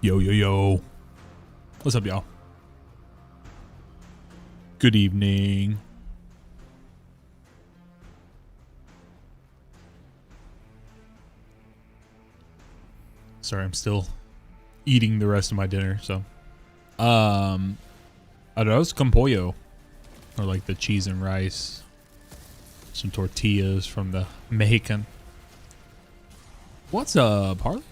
Yo, yo, yo. What's up, y'all? Good evening. Sorry, I'm still eating the rest of my dinner, so. Arroz con pollo. Or like the cheese and rice. Some tortillas from the Mexican. What's up, Harley?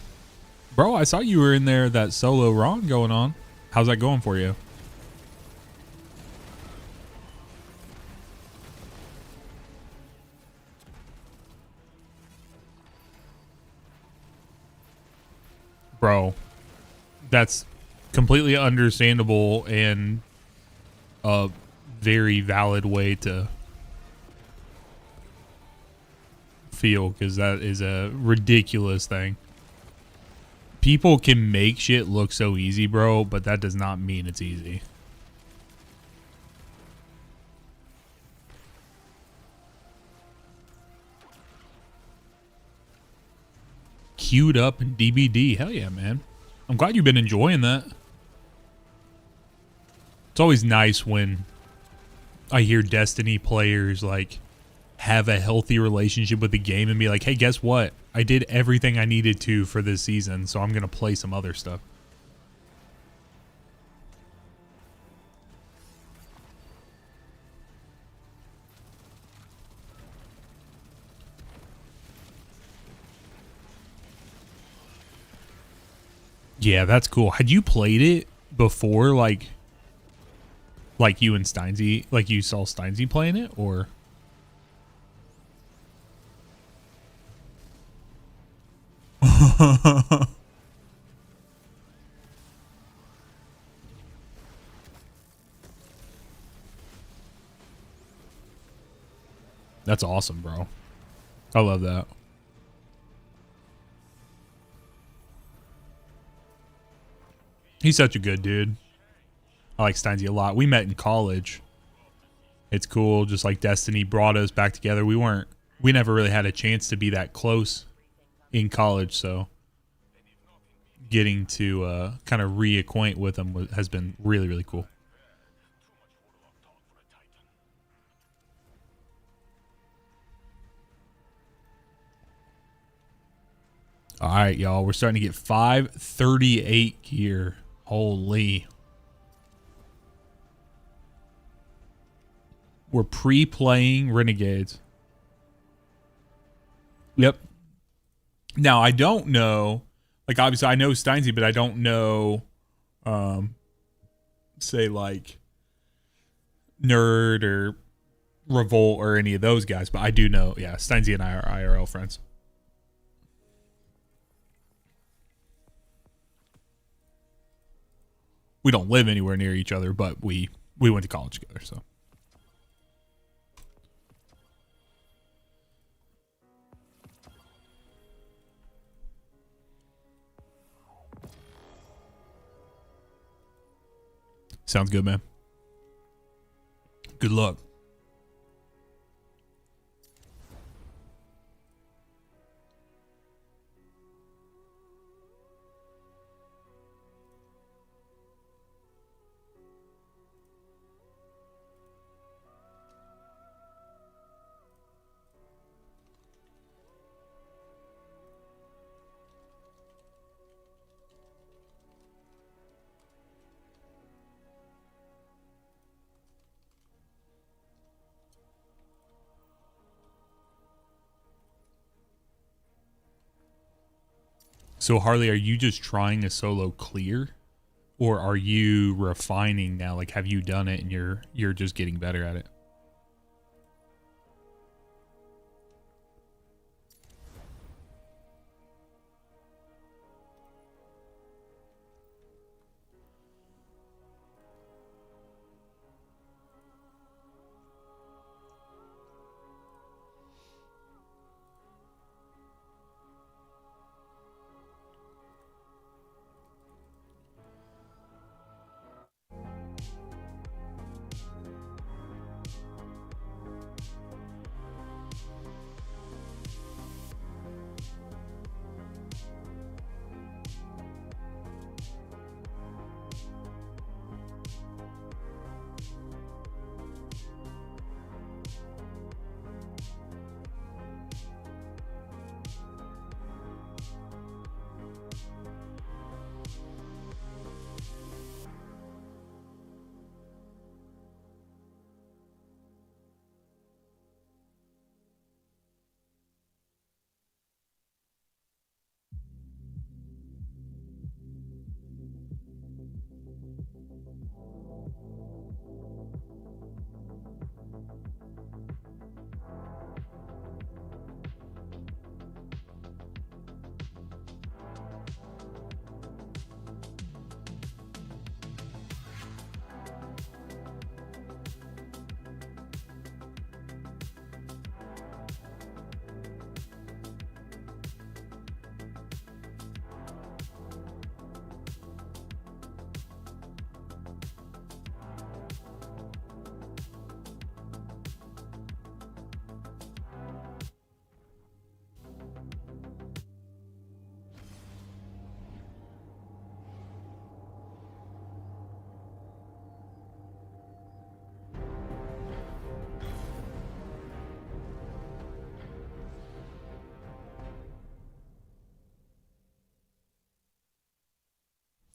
Bro, I saw you were in there, that solo Ron going on. How's that going for you? Bro, that's completely understandable and a very valid way to feel, because that is a ridiculous thing. People can make shit look so easy, bro, but that does not mean it's easy. Queued up in DBD. Hell yeah, man. I'm glad you've been enjoying that. It's always nice when I hear Destiny players like have a healthy relationship with the game and be like, hey, guess what? I did everything I needed to for this season, so I'm going to play some other stuff. Yeah, that's cool. Had you played it before, like you and Steinsy, like you saw Steinsy playing it, or? That's awesome, bro. I love that. He's such a good dude. I like Steinsy a lot. We met in college. It's cool. Just like Destiny brought us back together. We never really had a chance to be that close in college. So getting to kind of reacquaint with him has been really, really cool. All right, y'all. We're starting to get 538 gear. Holy. We're pre-playing Renegades. Yep. Now, I don't know. Like, obviously, I know Steinsy, but I don't know, say, like, Nerd or Revolt or any of those guys. But I do know, yeah, Steinsy and I are IRL friends. We don't live anywhere near each other, but we went to college together, so. Sounds good, man. Good luck. So, Harley, are you just trying a solo clear? Or are you refining now? Like, have you done it and you're just getting better at it?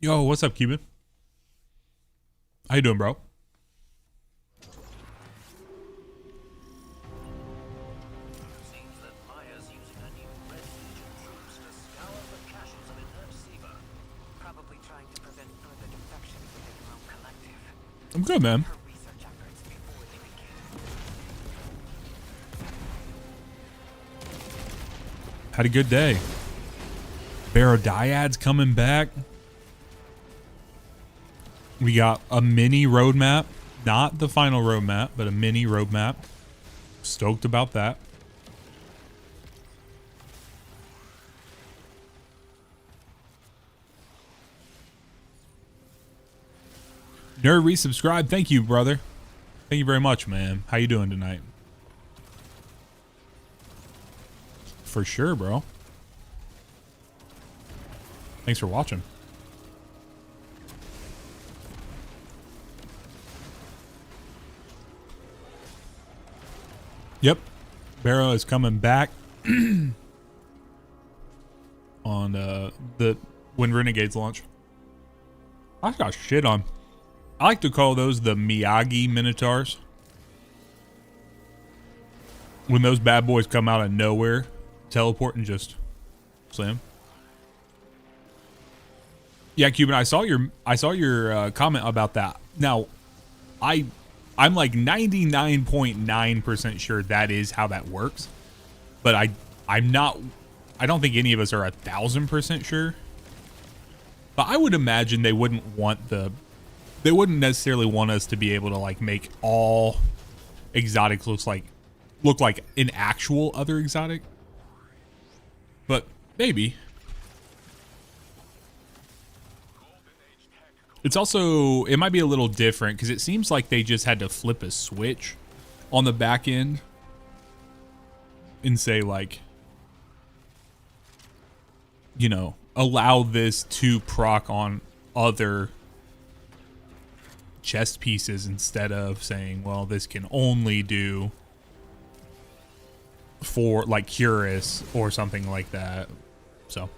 Yo, what's up, Cuban? How you doing, bro? I'm good, man. Had a good day. Barodaiad's coming back. We got a mini roadmap. Not the final roadmap, but a mini roadmap. Stoked about that. Nerd resubscribe. Thank you, brother. Thank you very much, man. How you doing tonight? For sure, bro. Thanks for watching. Yep. Barrow is coming back on when Renegades launch. I got shit on. I like to call those the Miyagi Minotaurs. When those bad boys come out of nowhere, teleport and just slam. Yeah, Cuban, I saw your comment about that. Now, I'm like 99.9% sure that is how that works, but I'm not. I don't think any of us are 1,000% sure. But I would imagine they wouldn't necessarily want us to be able to like make all exotics look like an actual other exotic. But maybe. It's also, it might be a little different because it seems like they just had to flip a switch on the back end and say like, you know, allow this to proc on other chest pieces instead of saying, well, this can only do for like Curus or something like that. So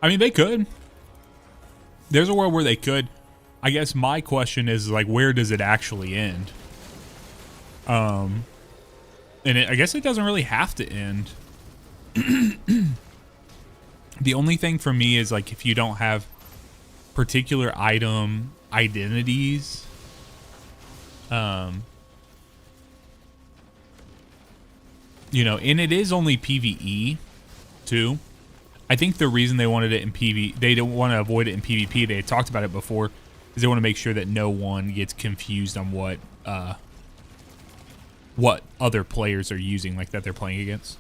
I mean, they could. There's a world where they could. I guess my question is like, where does it actually end? And I guess it doesn't really have to end. The only thing for me is like, if you don't have particular item identities, you know, and it is only PvE too. I think the reason they wanted it in PvP, they don't want to avoid it in PvP. They had talked about it before, is they want to make sure that no one gets confused on what other players are using, like that they're playing against.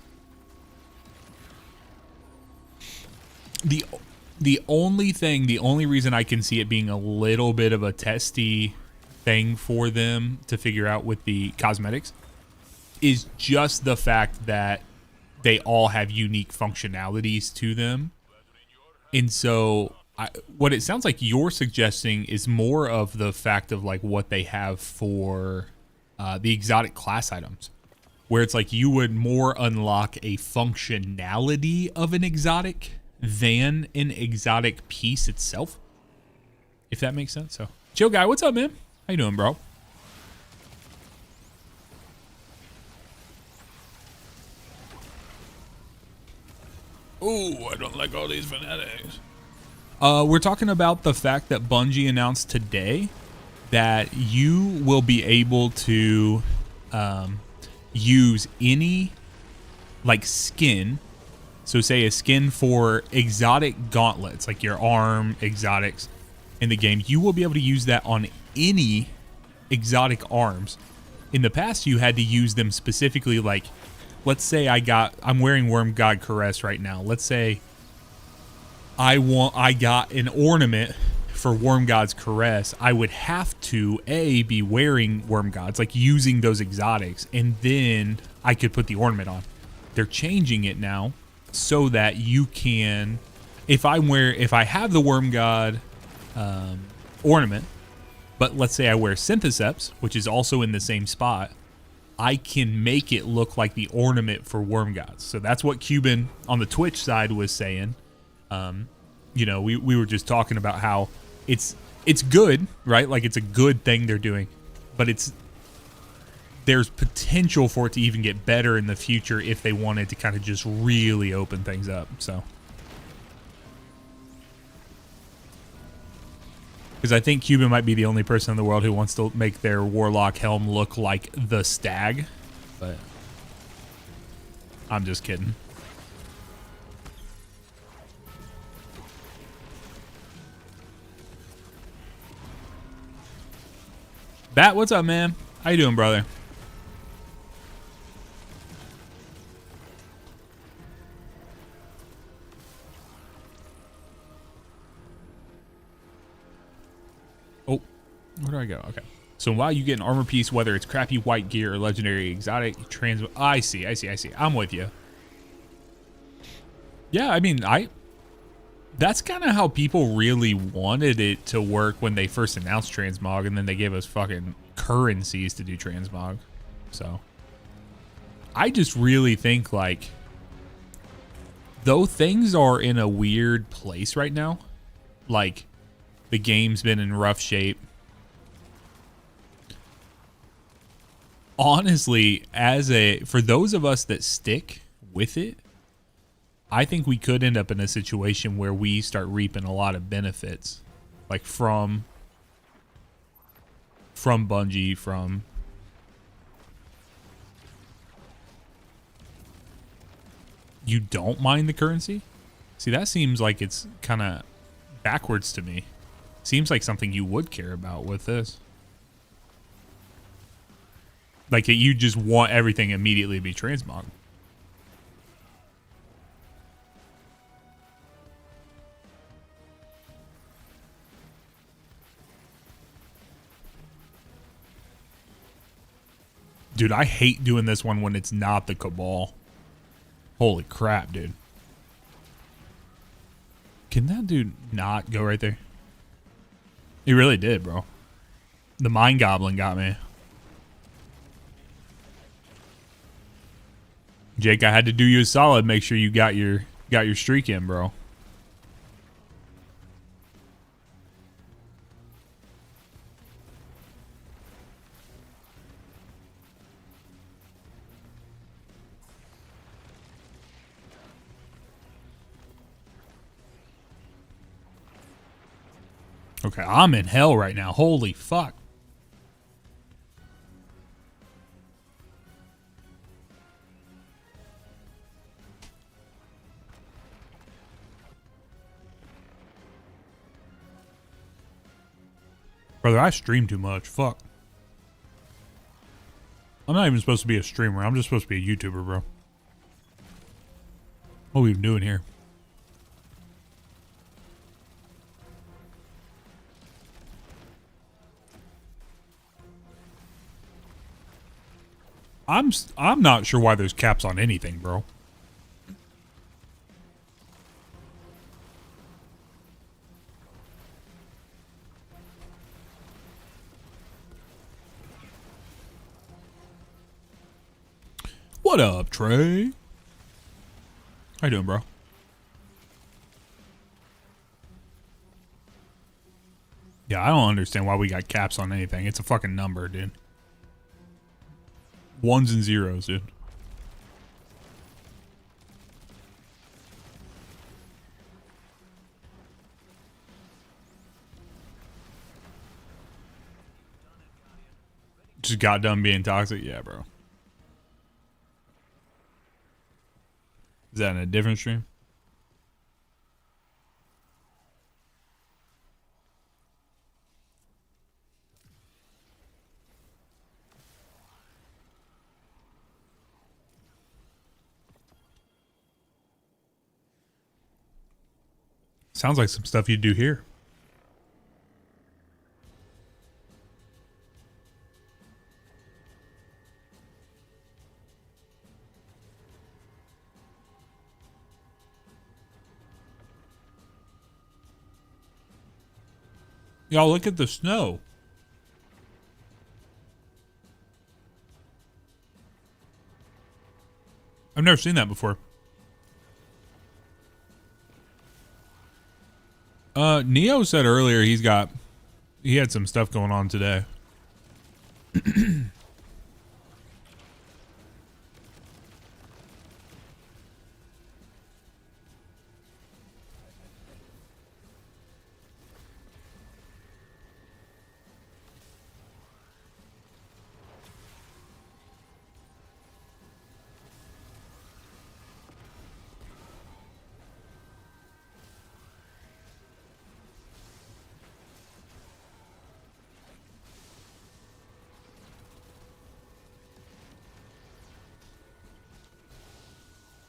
The only reason I can see it being a little bit of a testy thing for them to figure out with the cosmetics is just the fact that they all have unique functionalities to them. And so what it sounds like you're suggesting is more of the fact of like what they have for the exotic class items, where it's like you would more unlock a functionality of an exotic than an exotic piece itself, if that makes sense. So Chill Guy, what's up, man? How you doing, bro? Ooh, I don't like all these fanatics. We're talking about the fact that Bungie announced today that you will be able to use any like skin. So say a skin for exotic gauntlets, like your arm exotics in the game. You will be able to use that on any exotic arms. In the past, you had to use them specifically, like, let's say I'm wearing Worm God Caress right now. Let's say I got an ornament for Worm God's Caress. I would have to be wearing Worm Gods, like using those exotics, and then I could put the ornament on. They're changing it now so that you can, if I have the Worm God ornament, but let's say I wear Syntheseps, which is also in the same spot, I can make it look like the ornament for Worm Gods. So that's what Cuban on the Twitch side was saying. You know, we were just talking about how it's good, right? Like it's a good thing they're doing, but there's potential for it to even get better in the future if they wanted to kind of just really open things up. So, because I think Cuban might be the only person in the world who wants to make their Warlock helm look like the stag, but I'm just kidding. Bat, what's up, man? How you doing, brother? Oh, where do I go? Okay. So while you get an armor piece, whether it's crappy white gear or legendary exotic I see. I'm with you. Yeah, I mean, that's kind of how people really wanted it to work when they first announced transmog, and then they gave us fucking currencies to do transmog. So I just really think, like, though things are in a weird place right now, like the game's been in rough shape, honestly, for those of us that stick with it, I think we could end up in a situation where we start reaping a lot of benefits, like from Bungie, from you don't mind the currency? See, that seems like it's kind of backwards to me. Seems like something you would care about with this. Like you just want everything immediately to be transmog. Dude, I hate doing this one when it's not the Cabal. Holy crap, dude. Can that dude not go right there? He really did, bro. The Mind Goblin got me. Jake, I had to do you a solid. Make sure you got your streak in, bro. Okay, I'm in hell right now. Holy fuck. Brother, I stream too much. Fuck. I'm not even supposed to be a streamer. I'm just supposed to be a YouTuber, bro. What are we even doing here? I'm not sure why there's caps on anything, bro. What up, Trey? How you doing, bro? Yeah, I don't understand why we got caps on anything. It's a fucking number, dude. Ones and zeros, dude. Just got done being toxic? Yeah, bro. Is that in a different stream? Sounds like some stuff you do here. Y'all look at the snow. I've never seen that before. Neo said earlier he had some stuff going on today.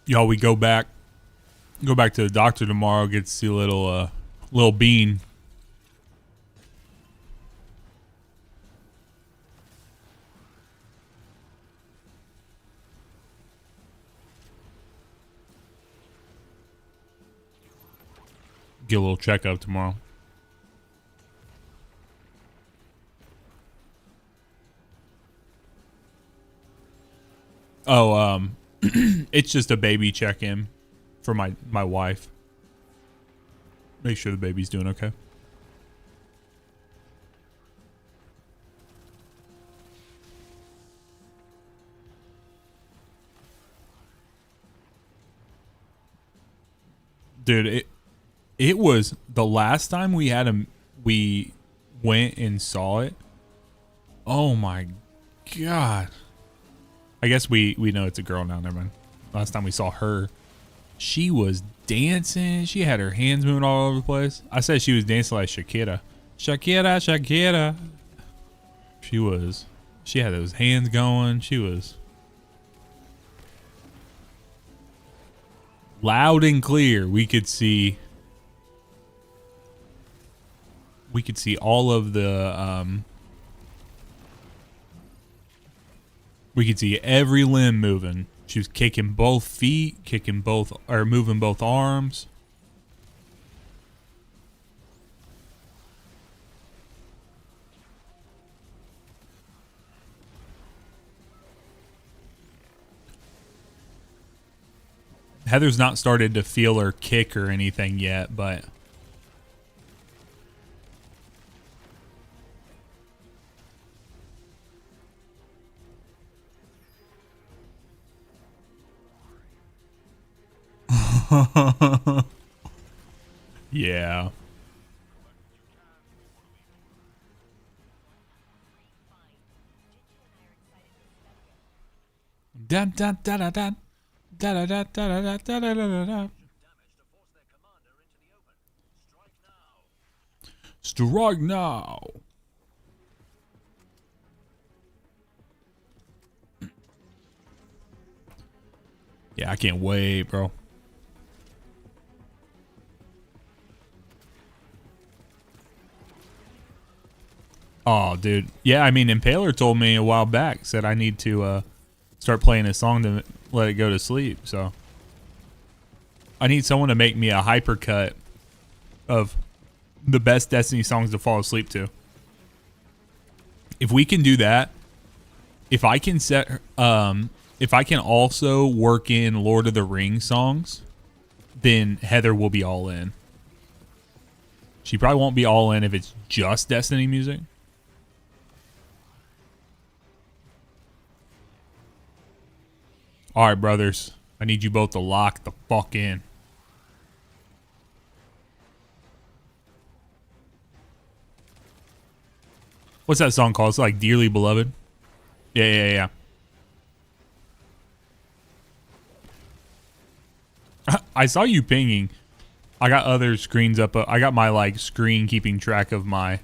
Y'all, we go back to the doctor tomorrow, get to see little Bean. Get a little checkup tomorrow. Oh, it's just a baby check-in for my wife. Make sure the baby's doing okay. Dude, it was the last time we went and saw it. Oh my God. I guess we know it's a girl now, never mind. Last time we saw her, she was dancing. She had her hands moving all over the place. I said she was dancing like Shakira. Shakira, Shakira. She had those hands going. She was loud and clear. We could see all of the we could see every limb moving. She was kicking both feet, moving both arms. Heather's not started to feel her kick or anything yet, but yeah. Dun, dun, dun, dun, dun. Da, da, da, da, da, da, da, da, da. Strike now. Yeah, I can't wait, bro. Oh, dude. Yeah, I mean, Impaler told me a while back, said I need to start playing a song to let it go to sleep. So I need someone to make me a hypercut of the best Destiny songs to fall asleep to. If we can do that, if I can also work in Lord of the Rings songs, then Heather will be all in. She probably won't be all in if it's just Destiny music. All right, brothers. I need you both to lock the fuck in. What's that song called? It's like Dearly Beloved. Yeah. I saw you pinging. I got other screens up. I got my like screen keeping track of my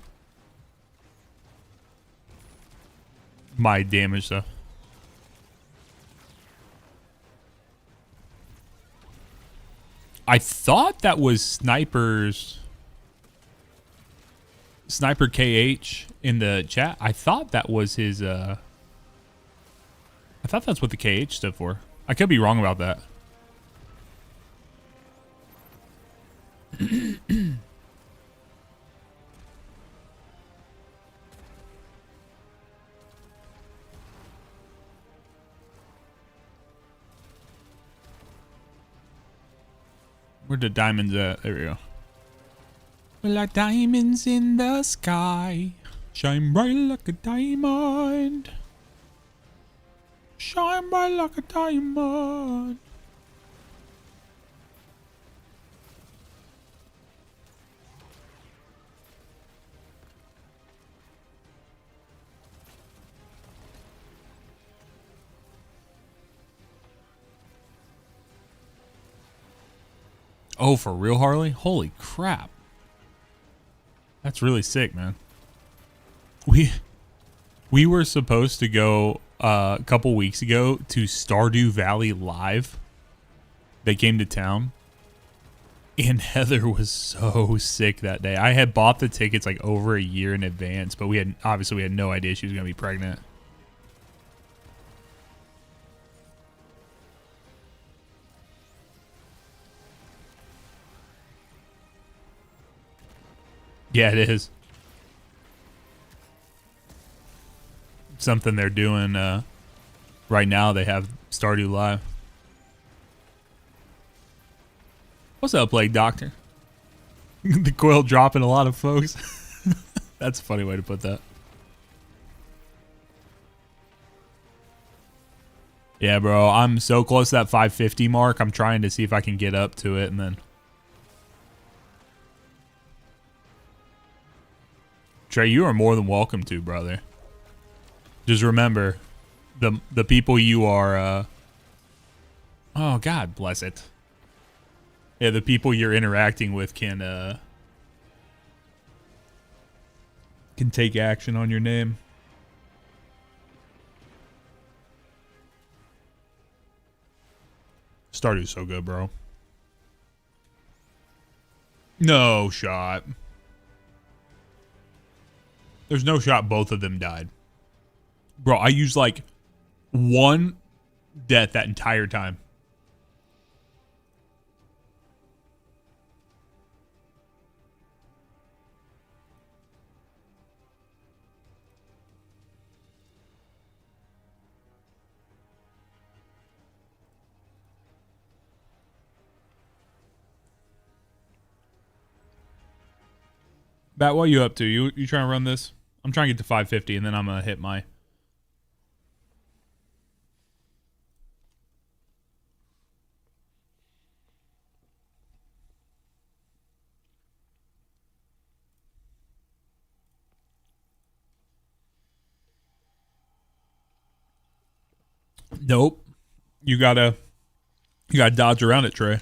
damage stuff. I thought that was Sniper KH in the chat. I thought that was his I thought that's what the KH stood for. I could be wrong about that. Where the diamonds at? There we go. Well, like diamonds in the sky, shine bright like a diamond. Shine bright like a diamond. Oh, for real, Harley? Holy crap. That's really sick, man. We were supposed to go a couple weeks ago to Stardew Valley Live. They came to town. And Heather was so sick that day. I had bought the tickets like over a year in advance, but we had no idea she was going to be pregnant. Yeah, it is. Something they're doing right now. They have Stardew Live. What's up, Plague Doctor? The coil dropping a lot of folks. That's a funny way to put that. Yeah, bro. I'm so close to that 550 mark. I'm trying to see if I can get up to it and then... Trey, you are more than welcome to, brother. Just remember, the people you are... oh, God bless it. Yeah, the people you're interacting with can take action on your name. Stardew's so good, bro. No shot. There's no shot both of them died. Bro, I used like one death that entire time. Bat, what are you up to? You trying to run this? I'm trying to get to 550 and then I'm going to hit my... Nope. You gotta dodge around it, Trey.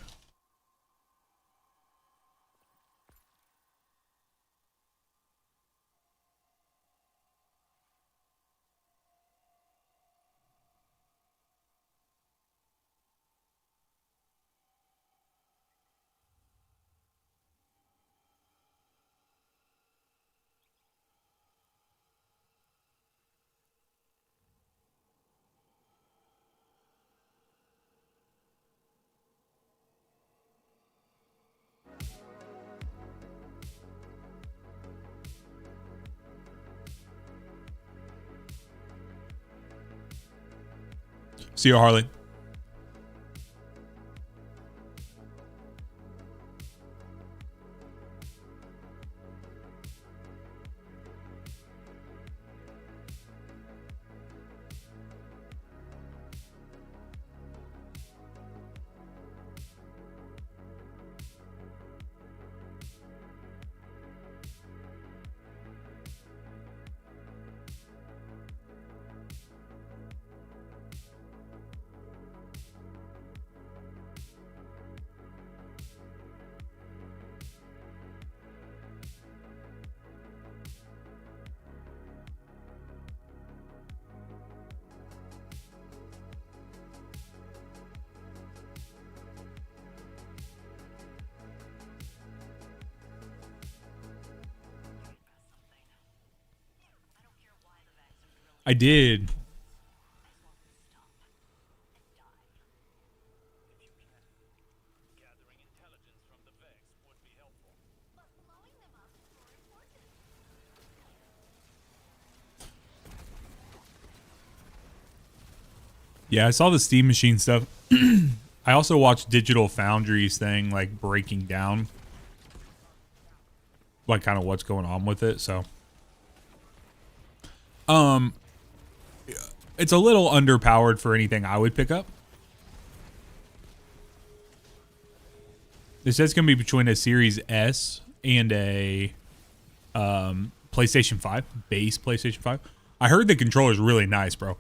See you, Harley. I did. Yeah, I saw the Steam Machine stuff. I also watched Digital Foundry's thing, like breaking down like kind of what's going on with it. So, it's a little underpowered for anything I would pick up. It says it's gonna be between a Series S and a PlayStation 5, base PlayStation 5. I heard the controller's really nice, bro.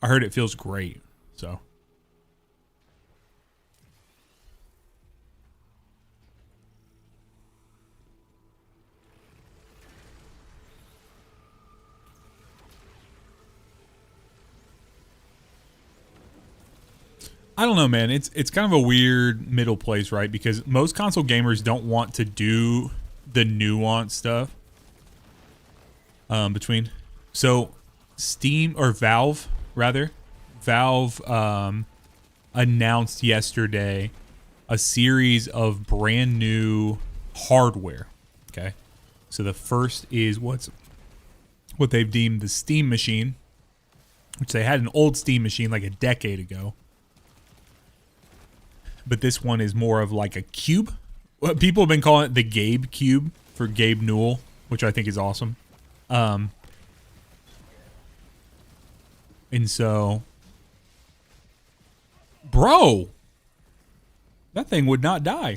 I heard it feels great, so. I don't know, man. It's kind of a weird middle place, right? Because most console gamers don't want to do the nuanced stuff between. So Steam or Valve, rather, Valve announced yesterday a series of brand new hardware. Okay, so the first is what they've deemed the Steam machine, which they had an old Steam machine like a decade ago. But this one is more of like a cube. People have been calling it the Gabe Cube for Gabe Newell, which I think is awesome. And so, bro, that thing would not die.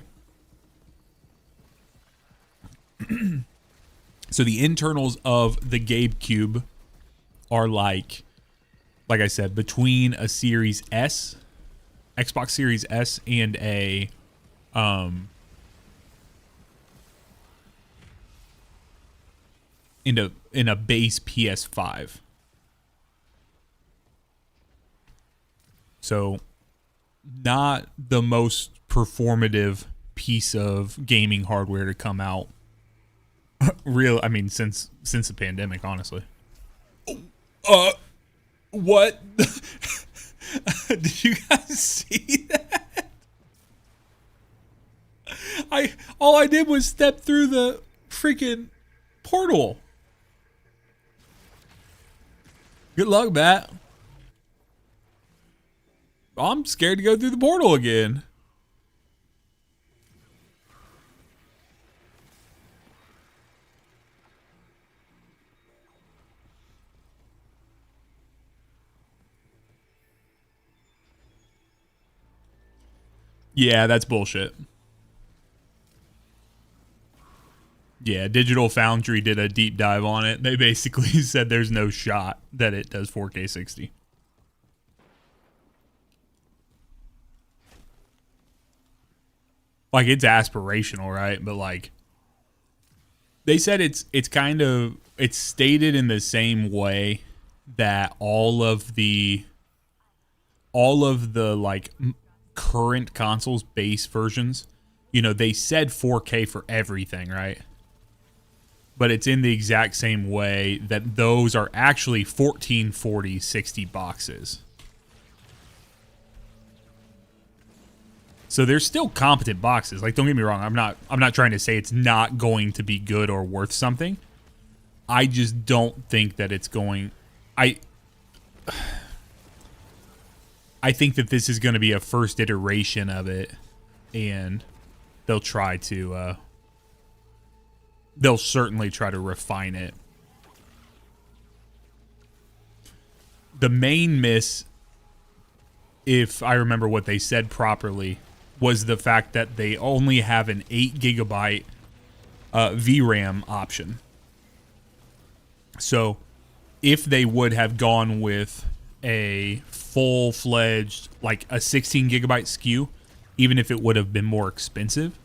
So the internals of the Gabe Cube are like I said, between a Series S, Xbox Series S, and a in a base PS5. So not the most performative piece of gaming hardware to come out. I mean, since the pandemic, honestly. What? Did you guys see that? All I did was step through the freaking portal. Good luck, Matt. I'm scared to go through the portal again. Yeah, that's bullshit. Yeah, Digital Foundry did a deep dive on it. They basically said there's no shot that it does 4K 60. Like, it's aspirational, right? But like, they said it's stated in the same way that all of the like current consoles base versions, you know, they said 4K for everything, right? But it's in the exact same way that those are actually 1440 60 boxes. So they're still competent boxes. Like, don't get me wrong, I'm not trying to say it's not going to be good or worth something. I just don't think that it's going. I think that this is going to be a first iteration of it, and they'll certainly try to refine it. The main miss, if I remember what they said properly, was the fact that they only have an 8 gigabyte VRAM option. So if they would have gone with a full-fledged, like a 16 gigabyte SKU, even if it would have been more expensive,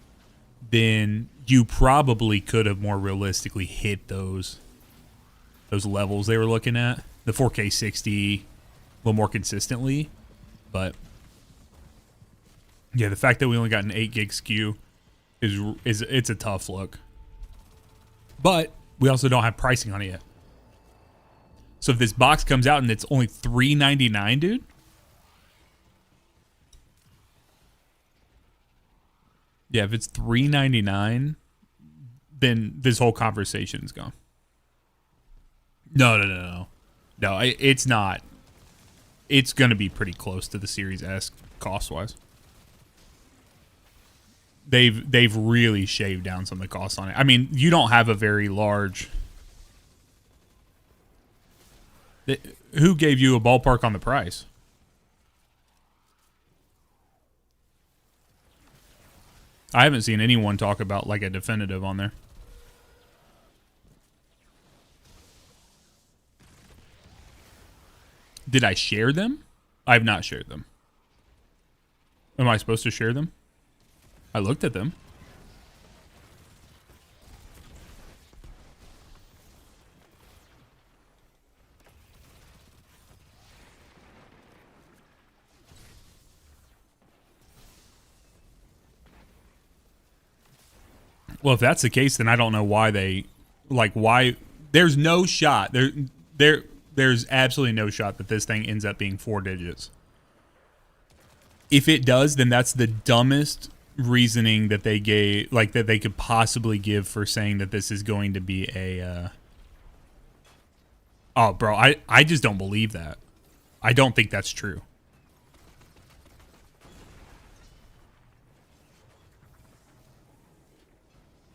then you probably could have more realistically hit those levels they were looking at. The 4K 60 a little more consistently. But yeah, the fact that we only got an 8 gig SKU is it's a tough look. But we also don't have pricing on it yet. So if this box comes out and it's only $399, dude. Yeah, if it's $399, then this whole conversation is gone. No, it's not. it's going to be pretty close to the Series S cost-wise. They've really shaved down some of the costs on it. I mean, you don't have a very large... Who gave you a ballpark on the price? I haven't seen anyone talk about like a definitive on there. Did I share them? I have not shared them. Am I supposed to share them? I looked at them. Well, if that's the case, then I don't know why they, like, why there's no shot. There's absolutely no shot that this thing ends up being 4 digits. If it does, then that's the dumbest reasoning that they gave, like, that they could possibly give for saying that this is going to be a, oh, bro, I just don't believe that. I don't think that's true.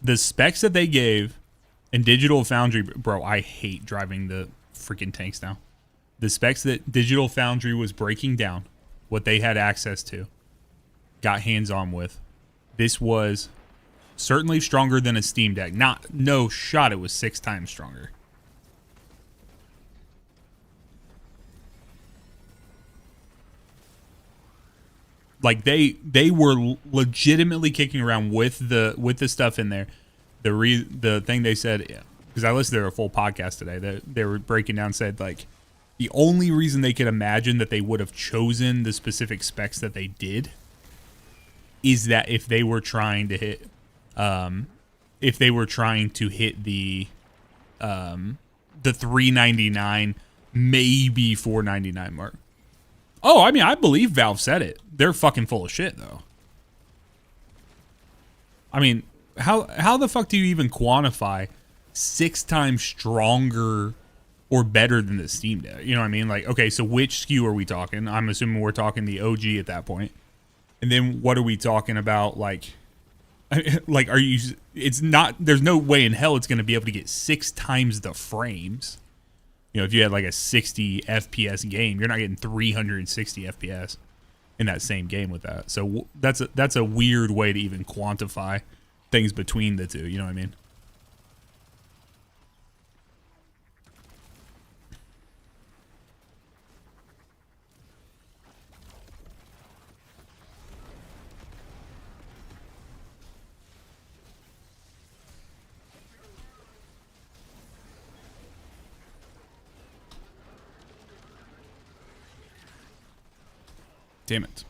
The specs that they gave in Digital Foundry, bro, I hate driving the freaking tanks now. The specs that Digital Foundry was breaking down, what they had access to, got hands-on with, this was certainly stronger than a Steam Deck. No shot it was 6 times stronger. Like they were legitimately kicking around with the stuff in there. The thing they said, because I listened to their full podcast today, they were breaking down, said like the only reason they could imagine that they would have chosen the specific specs that they did is that if they were trying to hit the $399, maybe $499 mark. Oh, I mean, I believe Valve said it. They're fucking full of shit, though. I mean, how the fuck do you even quantify 6 times stronger or better than the Steam Deck? You know what I mean? Like, okay, so which SKU are we talking? I'm assuming we're talking the OG at that point. And then what are we talking about? Like are you... It's not... There's no way in hell it's going to be able to get 6 times the frames. You know, if you had like a 60 FPS game, you're not getting 360 FPS in that same game with that. So that's a weird way to even quantify things between the two. You know what I mean? Damn it.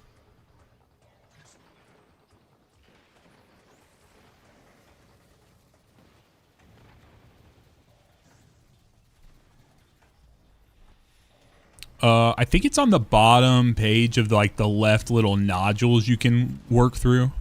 I think it's on the bottom page of like the left little nodules you can work through.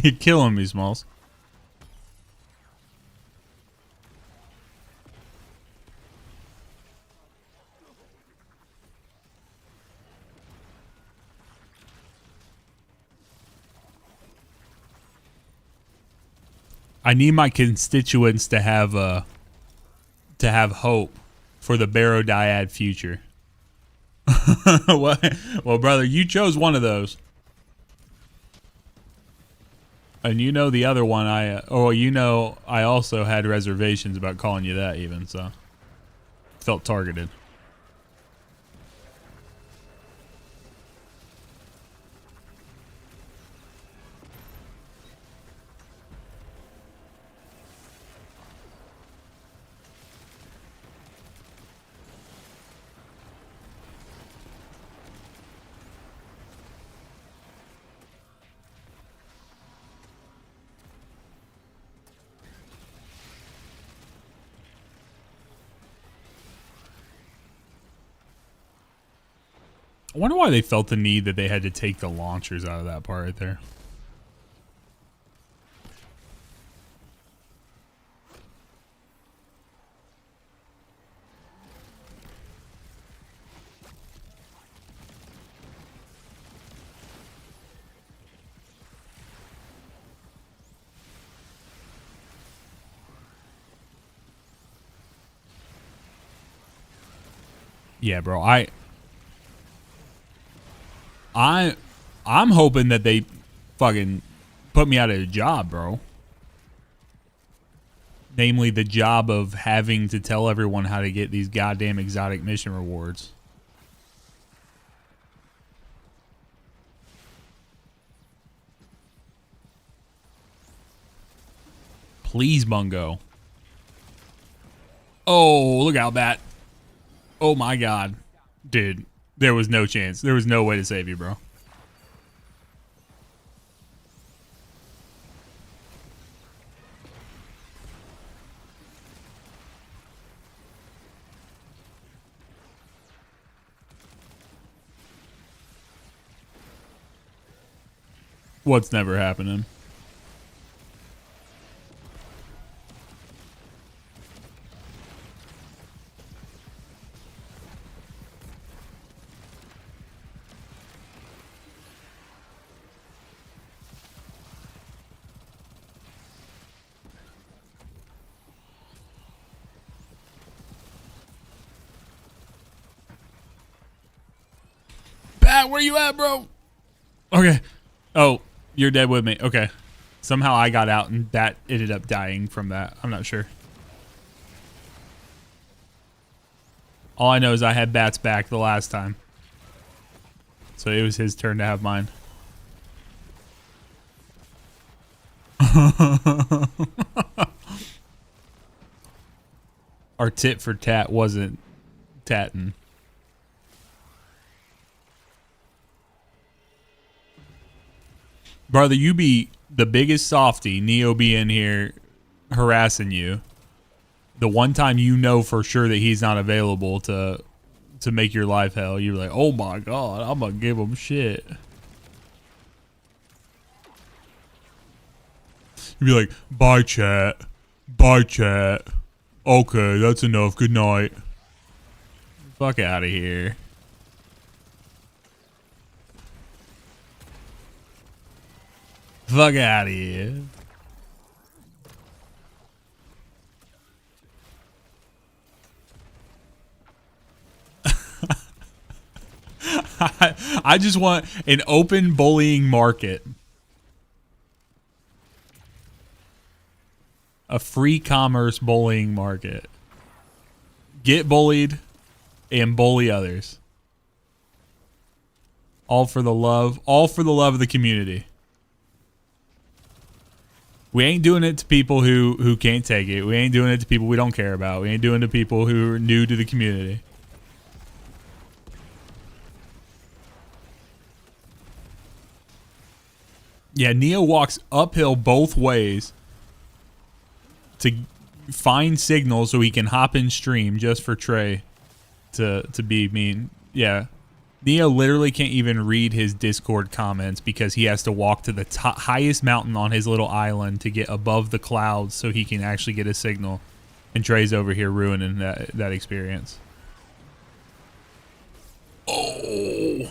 You're killing me, Smalls. I need my constituents to have hope for the Barodiad future. Well, brother, you chose one of those. And you know the other one I also had reservations about calling you that even, so felt targeted. I wonder why they felt the need that they had to take the launchers out of that part right there. Yeah, bro. I'm hoping that they fucking put me out of a job, bro. Namely, the job of having to tell everyone how to get these goddamn exotic mission rewards. Please, Bungo. Oh, look out, Bat. Oh my god. Dude, there was no chance. There was no way to save you, bro. What's never happening? Bat, where you at, bro? Okay. Oh, you're dead with me. Okay. Somehow I got out and that ended up dying from that. I'm not sure. All I know is I had Bat's back the last time. So it was his turn to have mine. Our tit for tat wasn't tatting. Brother, you be the biggest softy, Neo be in here harassing you. The one time you know for sure that he's not available to make your life hell, you're like, oh my god, I'm gonna give him shit. You'd be like, bye chat. Bye chat. Okay, that's enough. Good night. Fuck out of here. Fuck out of here. I just want an open bullying market. A free commerce bullying market. Get bullied and bully others. All for the love of the community. We ain't doing it to people who can't take it. We ain't doing it to people we don't care about. We ain't doing it to people who are new to the community. Yeah, Neo walks uphill both ways to find signal so he can hop in stream just for Trey to be mean. Yeah. Neo literally can't even read his Discord comments because he has to walk to the highest mountain on his little island to get above the clouds so he can actually get a signal. And Trey's over here ruining that experience. Oh.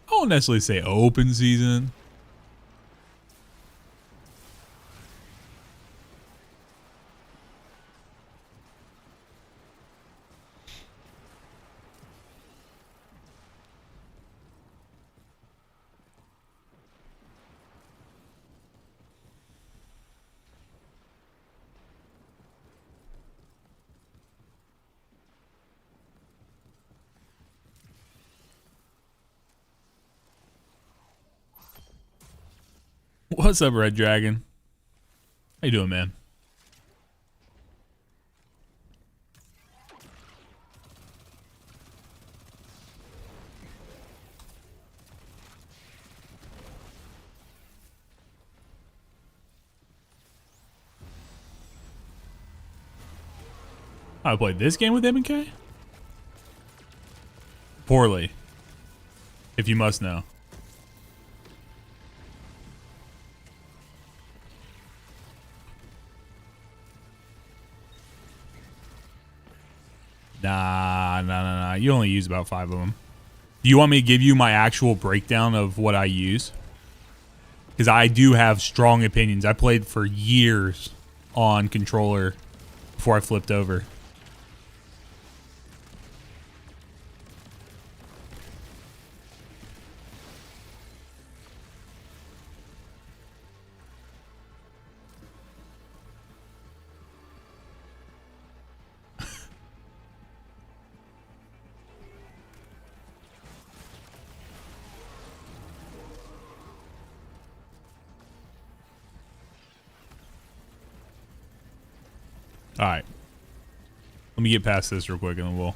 I won't necessarily say open season. What's up, Red Dragon? How you doing, man? I played this game with M&K? Poorly. If you must know. Nah. You only use about 5 of them. Do you want me to give you my actual breakdown of what I use? Because I do have strong opinions. I played for years on controller before I flipped over. All right. Let me get past this real quick and then we'll...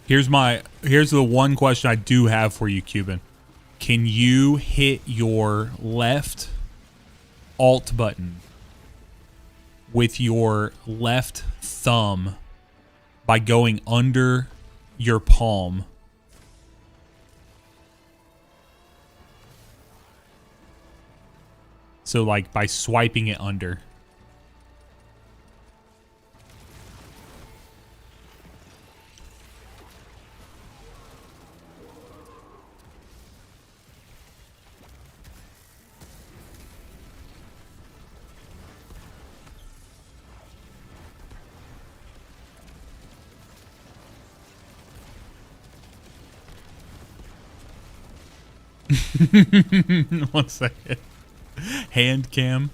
Here's the one question I do have for you, Cuban. Can you hit your left alt button with your left thumb by going under your palm? So like by swiping it under. One second. Hand cam.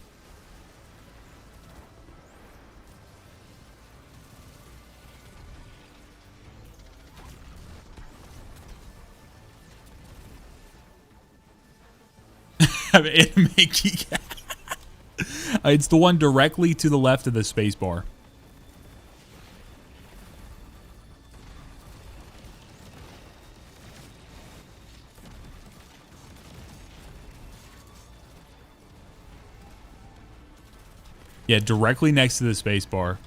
Anime geek. It's the one directly to the left of the space bar. Yeah, directly next to the space bar.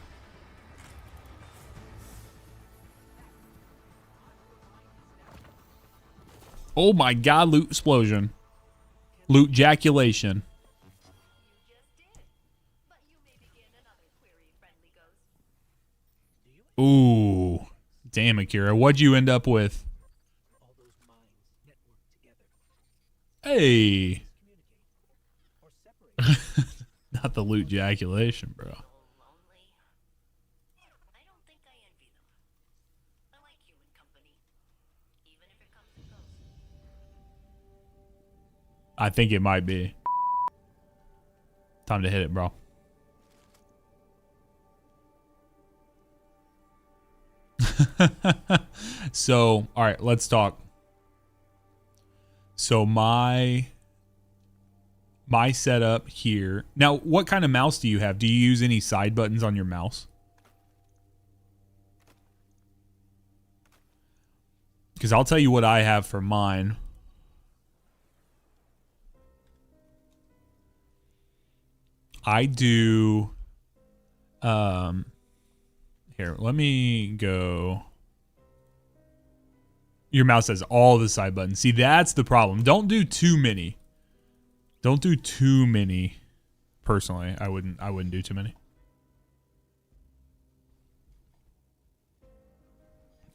Oh my god, loot explosion. Loot ejaculation. Ooh. Damn, Akira. What'd you end up with? Hey. Not the loot ejaculation, bro. I think it might be. Time to hit it, bro. So, all right, let's talk. So my setup here. Now, what kind of mouse do you have? Do you use any side buttons on your mouse? Because I'll tell you what I have for mine. I do... Here, let me go... Your mouse has all the side buttons. See, that's the problem. Don't do too many. Don't do too many. Personally, I wouldn't do too many.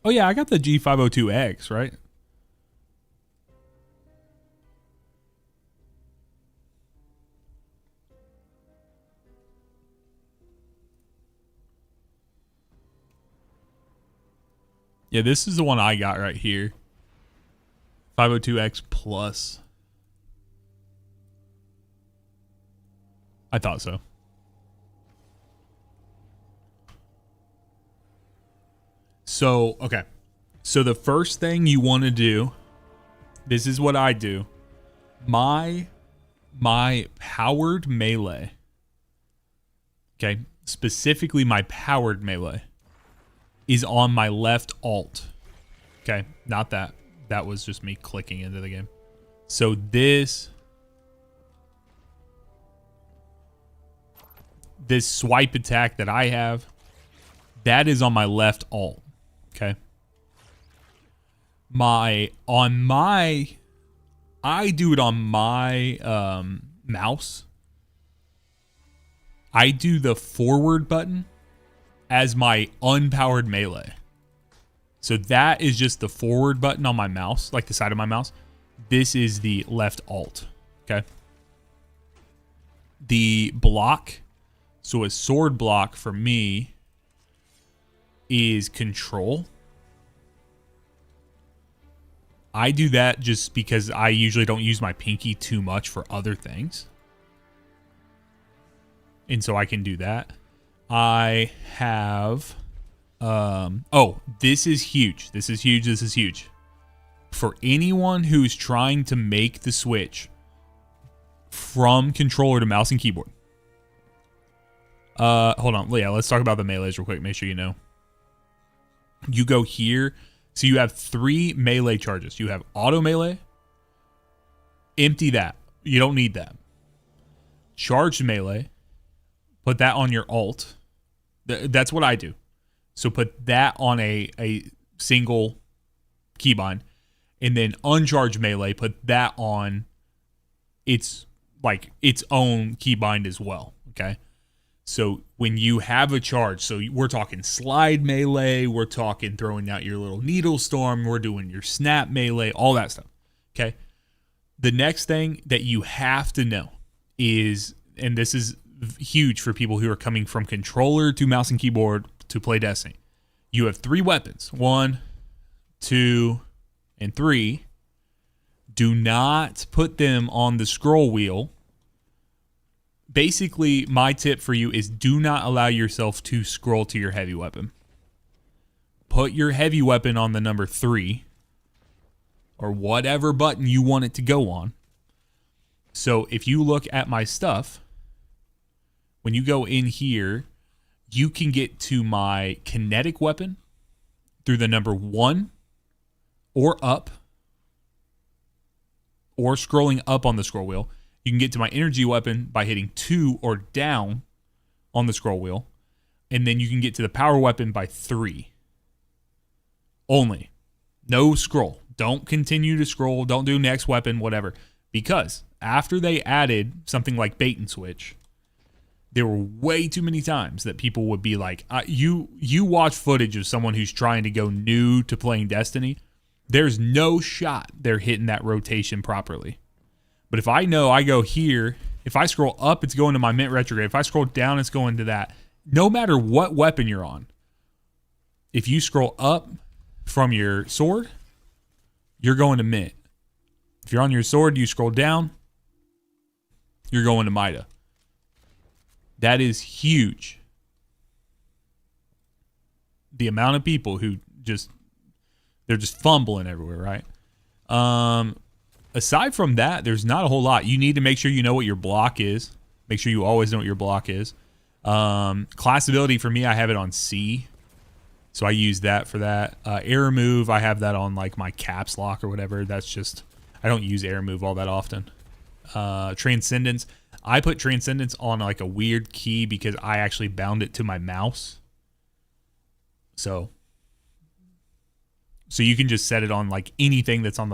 Oh yeah, I got the G502X, right? Yeah, this is the one I got right here. 502X Plus. I thought so. So, okay. So the first thing you want to do, this is what I do. My My powered melee. Okay. Specifically, my powered melee is on my left alt. Okay. Not that. That was just me clicking into the game. So this swipe attack that I have, that is on my left alt. Okay. I do it on my mouse. I do the forward button as my unpowered melee. So that is just the forward button on my mouse, like the side of my mouse. This is the left alt. Okay. The block, so a sword block for me is control. I do that just because I usually don't use my pinky too much for other things. And so I can do that. I have... oh, this is huge. This is huge. This is huge. For anyone who's trying to make the switch from controller to mouse and keyboard. Hold on. Yeah, let's talk about the melees real quick. Make sure you know. You go here. So you have 3 melee charges. You have auto melee. Empty that. You don't need that. Charged melee. Put that on your alt. That's what I do. So put that on a single keybind. And then uncharged melee, put that on its own keybind as well. Okay. So when you have a charge, so we're talking slide melee, we're talking throwing out your little needle storm, we're doing your snap melee, all that stuff. Okay. The next thing that you have to know is, and this is huge for people who are coming from controller to mouse and keyboard to play Destiny. You have 3 weapons. 1, 2, and 3. Do not put them on the scroll wheel. Basically, my tip for you is do not allow yourself to scroll to your heavy weapon. Put your heavy weapon on the number 3 or whatever button you want it to go on. So if you look at my stuff, when you go in here, you can get to my kinetic weapon through the number 1 or up or scrolling up on the scroll wheel. You can get to my energy weapon by hitting 2 or down on the scroll wheel. And then you can get to the power weapon by 3. Only. No scroll. Don't continue to scroll. Don't do next weapon, whatever. Because after they added something like bait and switch, there were way too many times that people would be like, you watch footage of someone who's trying to go new to playing Destiny. There's no shot they're hitting that rotation properly. But if I know I go here, if I scroll up, it's going to my mint retrograde. If I scroll down, it's going to that. No matter what weapon you're on, if you scroll up from your sword, you're going to mint. If you're on your sword, you scroll down, you're going to Mida. That is huge. The amount of people who they're just fumbling everywhere, right? Aside from that, there's not a whole lot. You need to make sure you know what your block is. Make sure you always know what your block is. Class ability for me, I have it on C. So I use that for that. Air move, I have that on like my caps lock or whatever. That's just, I don't use air move all that often. Transcendence. I put Transcendence on like a weird key because I actually bound it to my mouse. So you can just set it on like anything that's on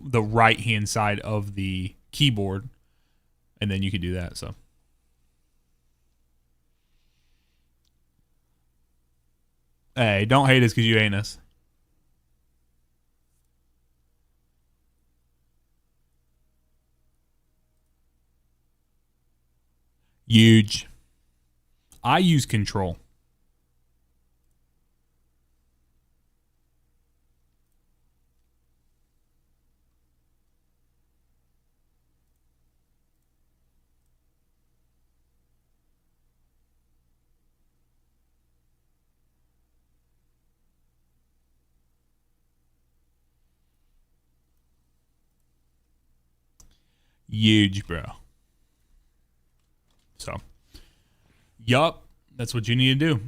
the right hand side of the keyboard, and then you can do that. So hey, don't hate us because you ain't us. Huge. I use control. Huge, bro. Yup, that's what you need to do.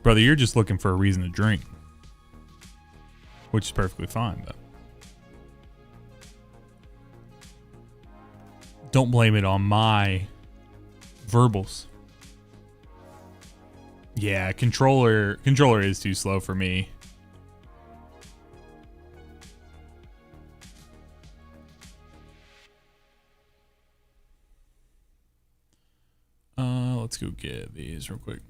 Brother, you're just looking for a reason to drink, which is perfectly fine, but don't blame it on my verbals. Yeah, controller is too slow for me. Let's go get these real quick.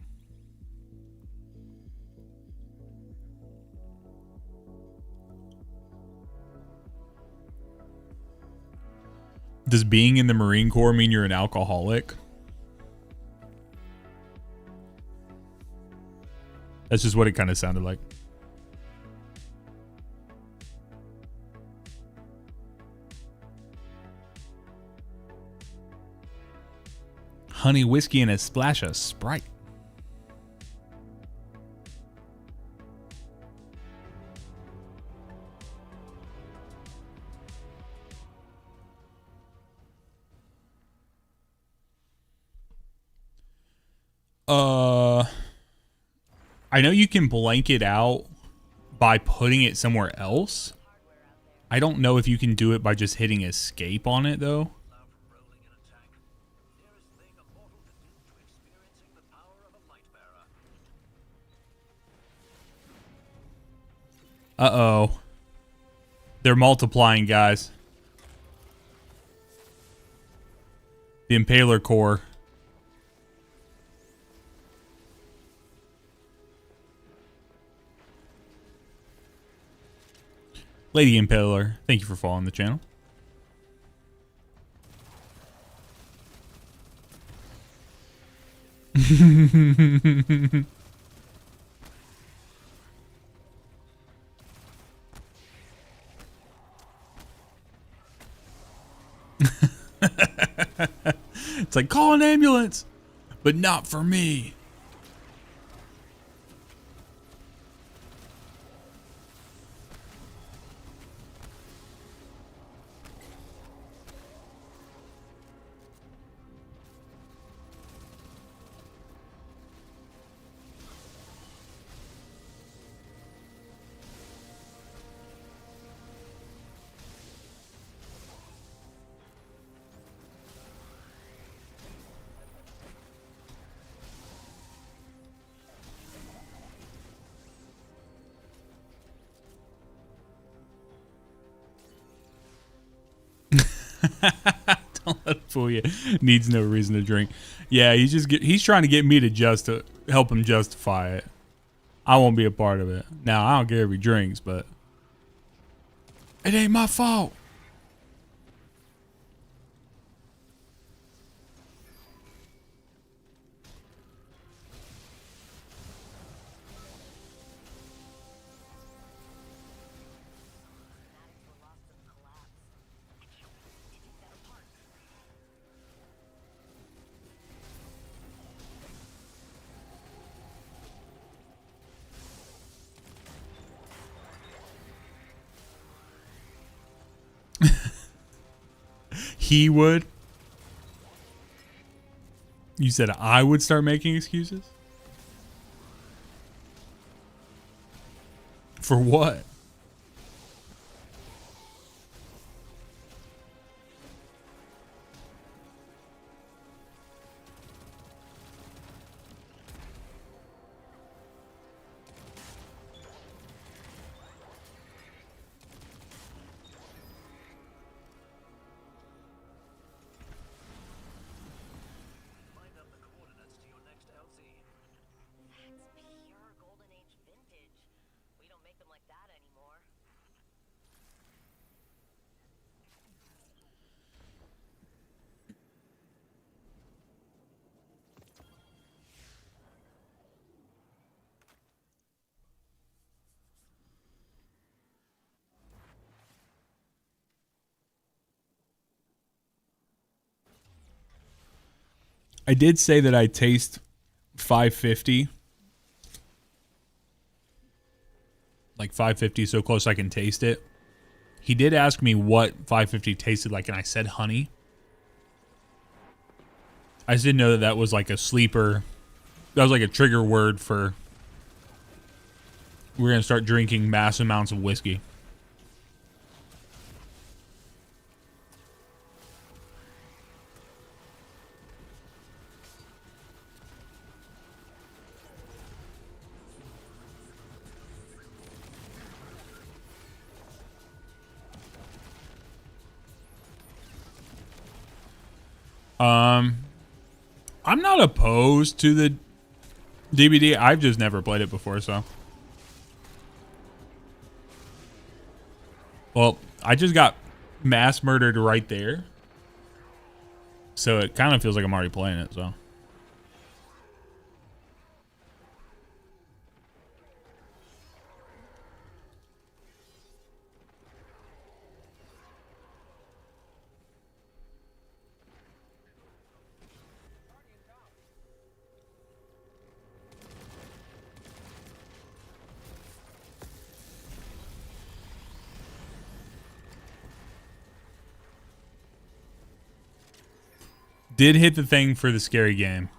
Does being in the Marine Corps mean you're an alcoholic? That's just what it kind of sounded like. Honey whiskey and a splash of Sprite. I know you can blank it out by putting it somewhere else. I don't know if you can do it by just hitting escape on it though. Uh-oh. They're multiplying, guys. The Impaler Core. Lady Impaler, thank you for following the channel. It's like, call an ambulance, but not for me. Don't let him fool you. Needs no reason to drink. Yeah, he's trying to get me to help him justify it. I won't be a part of it. Now, I don't care if he drinks, but it ain't my fault. He would? You said I would start making excuses? For what? That's pure golden age vintage. We don't make them like that anymore. I did say that I taste 550. Like 550, so close I can taste it. He did ask me what 550 tasted like, and I said honey. I just didn't know that that was like a sleeper. That was like a trigger word for we're going to start drinking mass amounts of whiskey. I'm not opposed to the DVD. I've just never played it before, so. Well, I just got mass murdered right there. So it kind of feels like I'm already playing it, so. Did hit the thing for the scary game.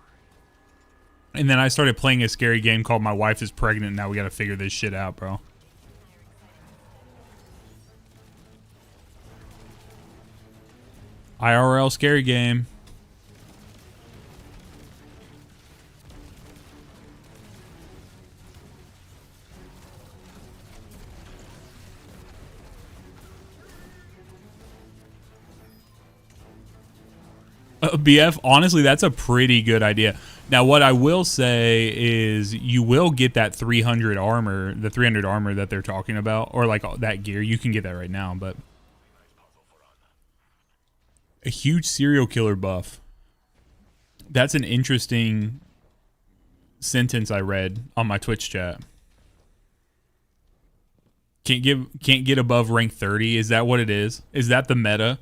And then I started playing a scary game called My Wife is Pregnant. Now we got to figure this shit out, bro. IRL scary game. BF, honestly, that's a pretty good idea. Now, what I will say is you will get that 300 armor, the 300 armor that they're talking about, or like that gear. You can get that right now, but a huge serial killer buff. That's an interesting sentence I read on my Twitch chat. Can't get above rank 30. Is that what it is? Is that the meta?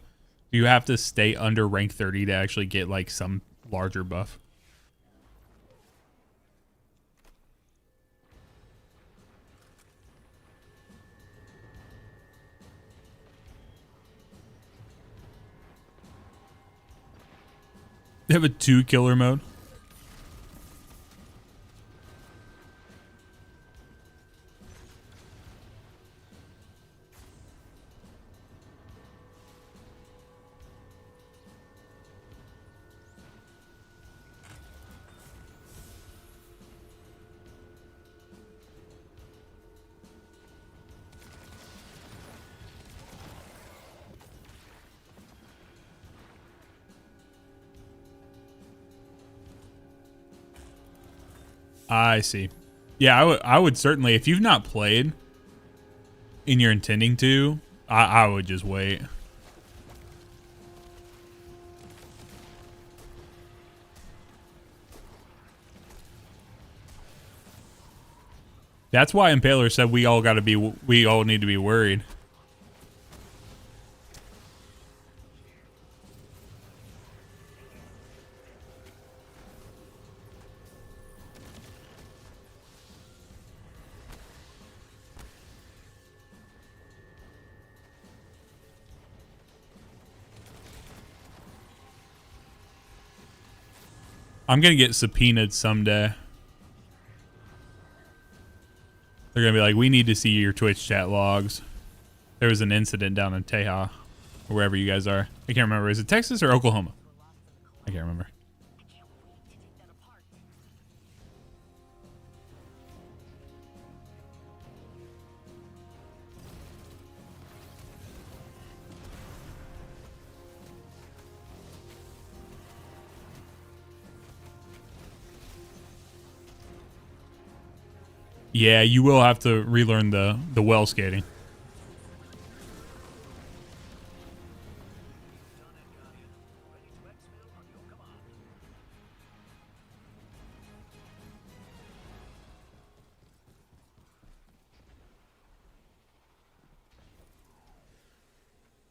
Do you have to stay under rank 30 to actually get like some larger buff? They have a 2 killer mode. I see. Yeah, I would certainly, if you've not played and you're intending to, I would just wait. That's why Impaler said we all need to be worried. I'm going to get subpoenaed someday. They're going to be like, we need to see your Twitch chat logs. There was an incident down in Teja, or wherever you guys are. I can't remember. Is it Texas or Oklahoma? I can't remember. Yeah, you will have to relearn the well skating.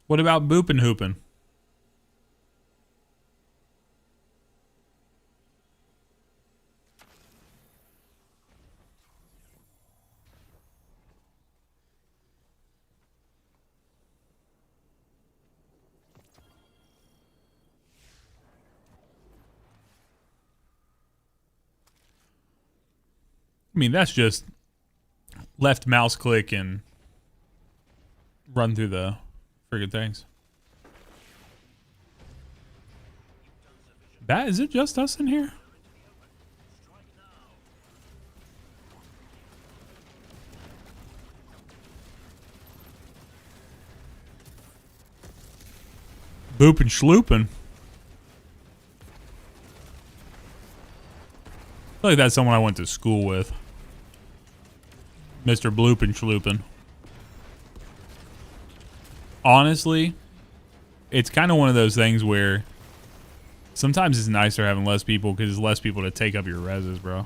What about boopin' hoopin'? I mean, that's just left mouse click and run through the friggin' things. Bat, is it just us in here? Boopin' schloopin'. I feel like that's someone I went to school with. Mr. Bloopin' Schloopin'. Honestly, it's kind of one of those things where sometimes it's nicer having less people because there's less people to take up your reses, bro.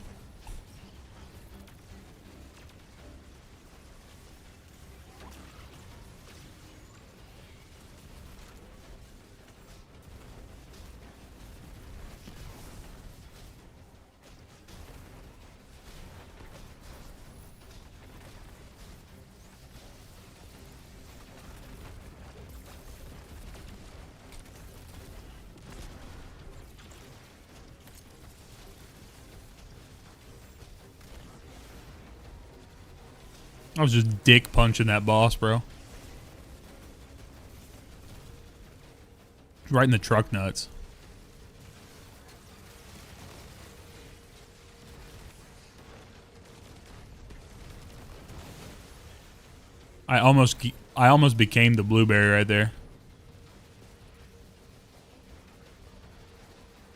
I was just dick punching that boss, bro. Right in the truck nuts. I almost became the blueberry right there.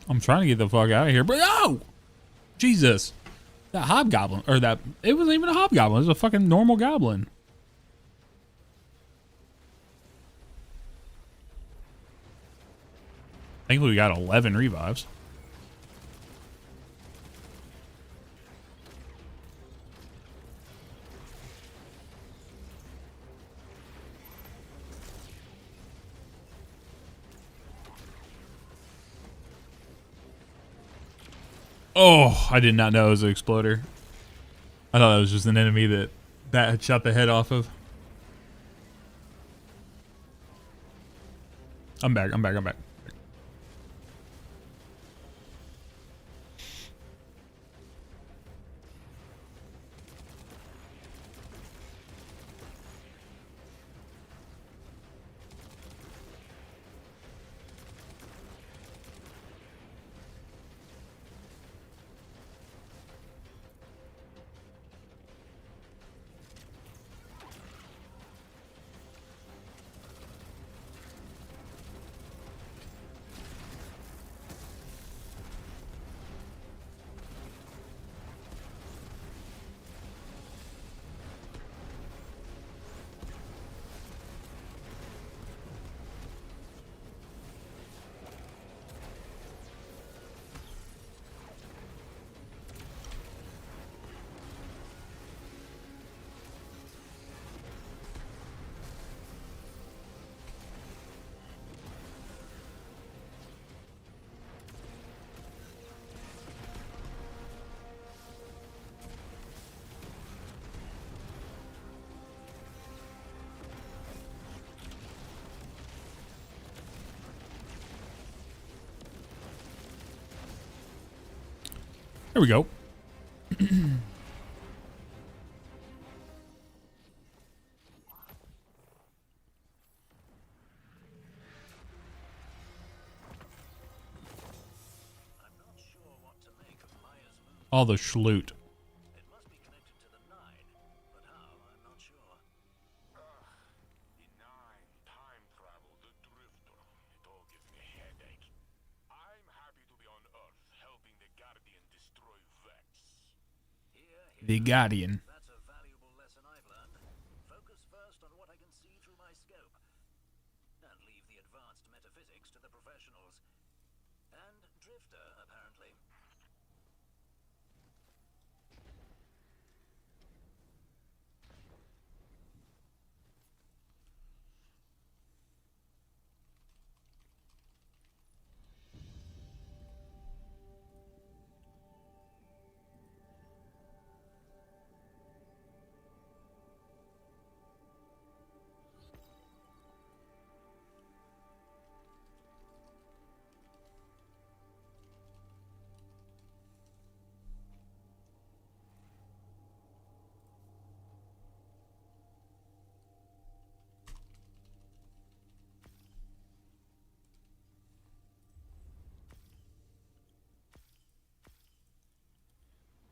I'm trying to get the fuck out of here, but no! Jesus. That hobgoblin, or that, it wasn't even a hobgoblin, it was a fucking normal goblin. Thankfully we got 11 revives. Oh, I did not know it was an exploder. I thought that was just an enemy that had shot the head off of. I'm back. There we go. All the schloot. It must be connected to the Nine, but how, I'm not sure. The Nine, time travel, the Drifter. It all gives me a headache. I'm happy to be on Earth, helping the Guardian destroy Vex. The Guardian. That's a valuable lesson I've learned. Focus first on what I can see through my scope. And leave the advanced metaphysics to the professionals. And Drifter, apparently.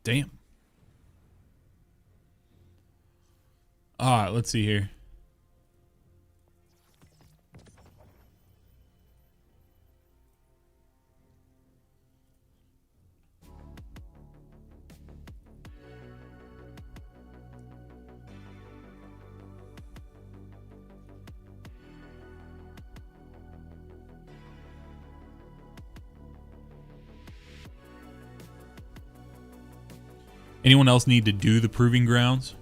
Damn. All right, let's see here. Anyone else need to do the proving grounds?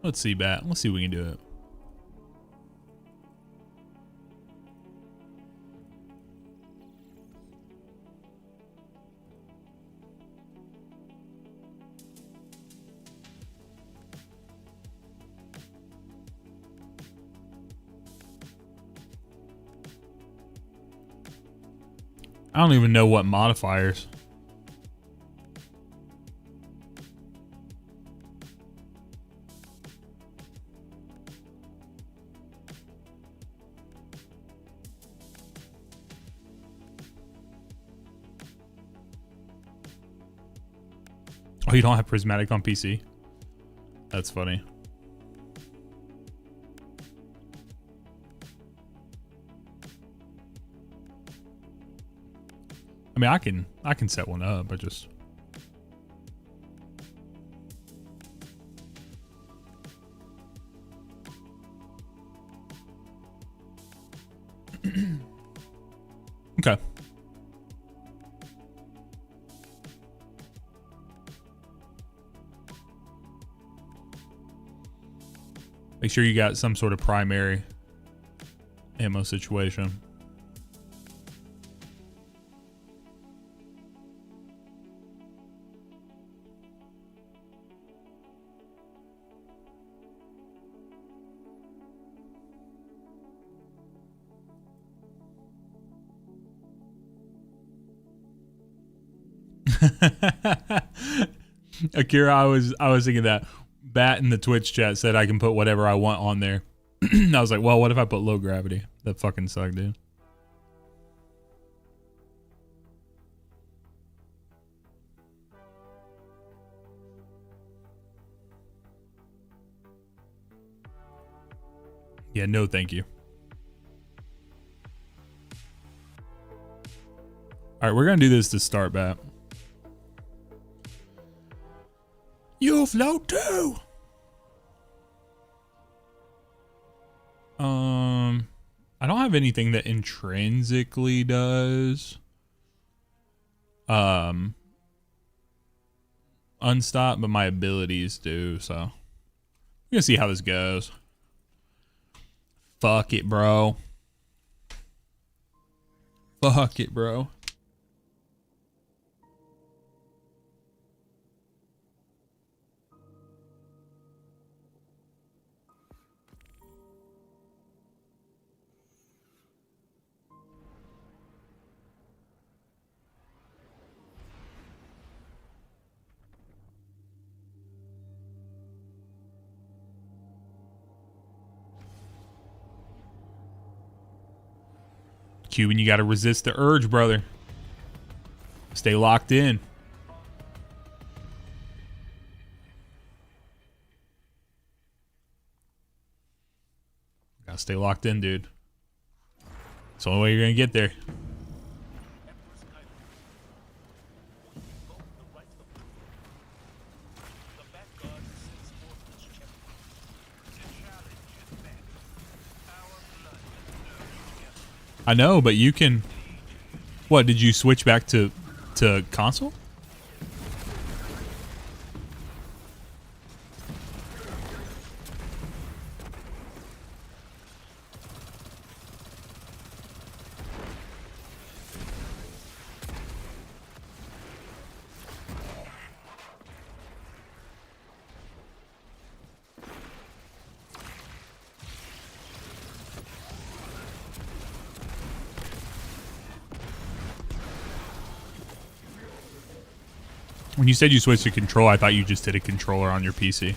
Let's see, Bat. Let's see if we can do it. I don't even know what modifiers. Oh, you don't have prismatic on PC? That's funny. I mean, I can set one up, but just okay. Make sure you got some sort of primary ammo situation. Akira, I was thinking that. Bat in the Twitch chat said I can put whatever I want on there. I was like, well, what if I put low gravity? That fucking sucked, dude. Yeah, no thank you. All right, we're going to do this to start, Bat. You float too. I don't have anything that intrinsically does unstop, but my abilities do, so we're gonna see how this goes. Fuck it, bro. Fuck it, bro. Cuban, you got to resist the urge, brother. Stay locked in. Gotta stay locked in, dude. It's the only way you're gonna get there. I know, but you can. What, did you switch back to console? When you said you switched to control, I thought you just did a controller on your PC.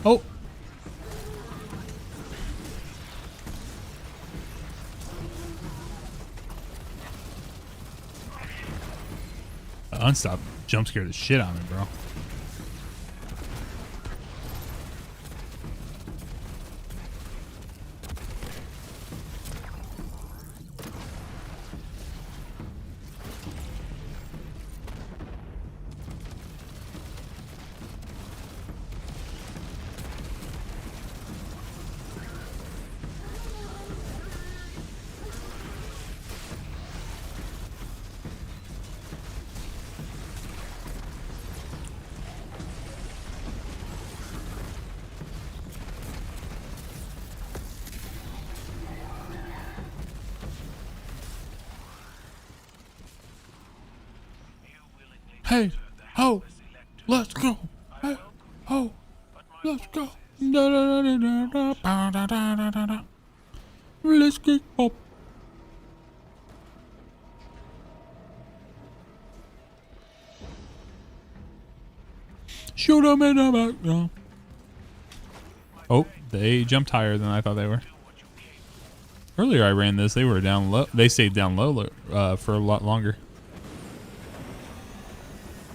Oh. Unstop jump scared the shit out of me, bro. Hey, ho, let's go. Hey, ho, let's go. Da, da, da, da, da, da, da, da, da, da. Let's get up. Shoot them in the back. No. Oh, they jumped higher than I thought they were. Earlier I ran this, they were down low. They stayed down low for a lot longer.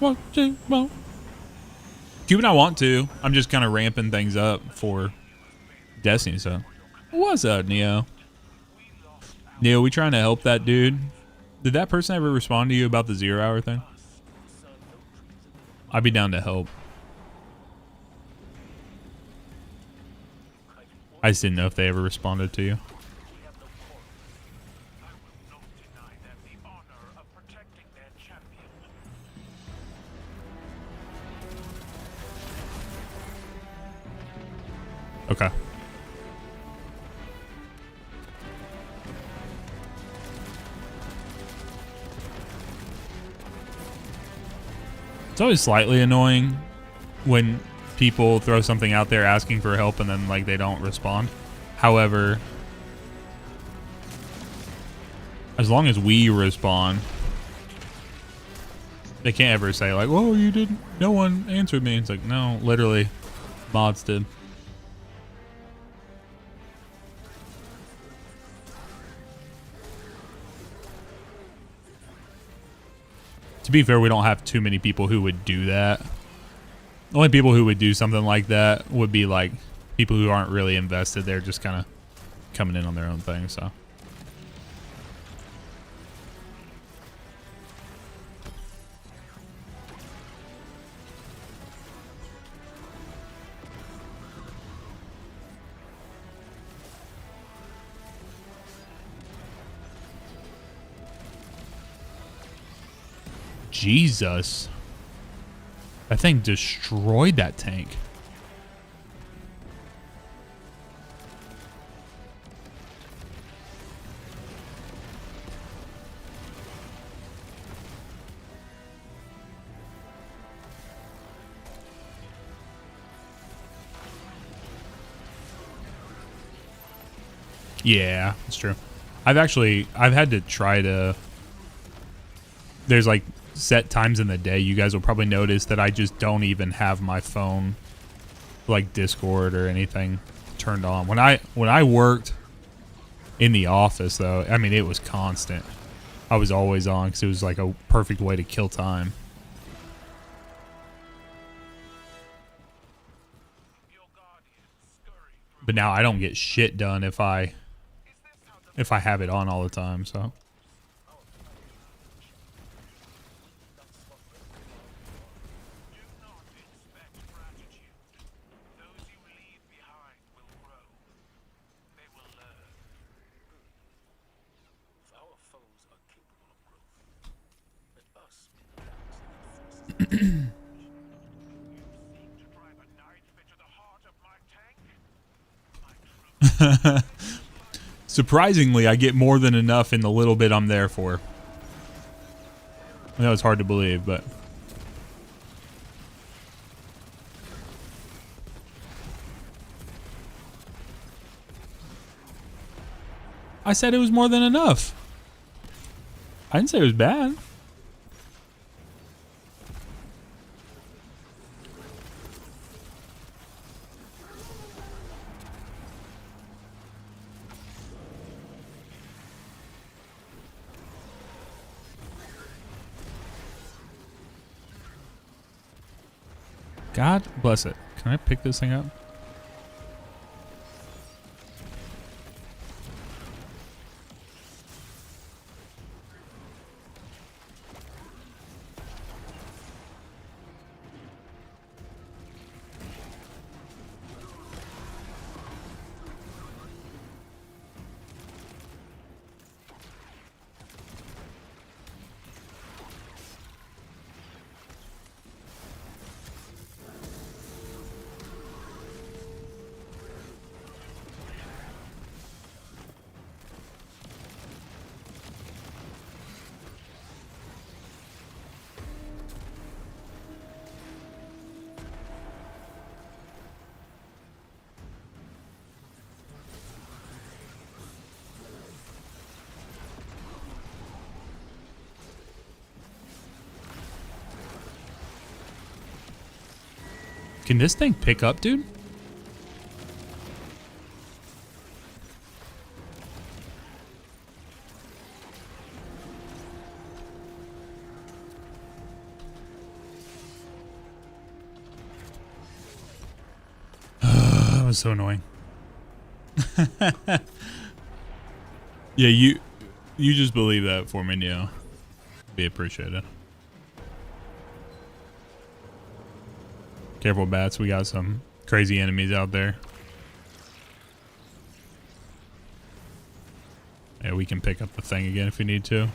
Watching, well. Do what I want to. I'm just kind of ramping things up for Destiny. So, what's up, Neo? Neo, we trying to help that dude. Did that person ever respond to you about the 0 hour thing? I'd be down to help. I just didn't know if they ever responded to you. Okay. It's always slightly annoying when people throw something out there asking for help and then like they don't respond. However, as long as we respond, they can't ever say like, "Whoa, you didn't. No one answered me." It's like, no, literally, mods did. To be fair, we don't have too many people who would do that. The only people who would do something like that would be like people who aren't really invested. They're just kind of coming in on their own thing, so. Jesus. That thing destroyed that tank. Yeah, that's true. I've had to try to, there's like set times in the day. You guys will probably notice that I just don't even have my phone like Discord or anything turned on. When I worked in the office, though, I mean, it was constant. I was always on because it was like a perfect way to kill time. But now I don't get shit done if I have it on all the time. So. Surprisingly, I get more than enough in the little bit I'm there for. I know it's hard to believe, but... I said it was more than enough. I didn't say it was bad. God bless it. Can I pick this thing up? Can this thing pick up, dude? That was so annoying. Yeah, you just believe that for me, Neo. Be appreciated. Careful, bats. We got some crazy enemies out there. Yeah, we can pick up the thing again if we need to.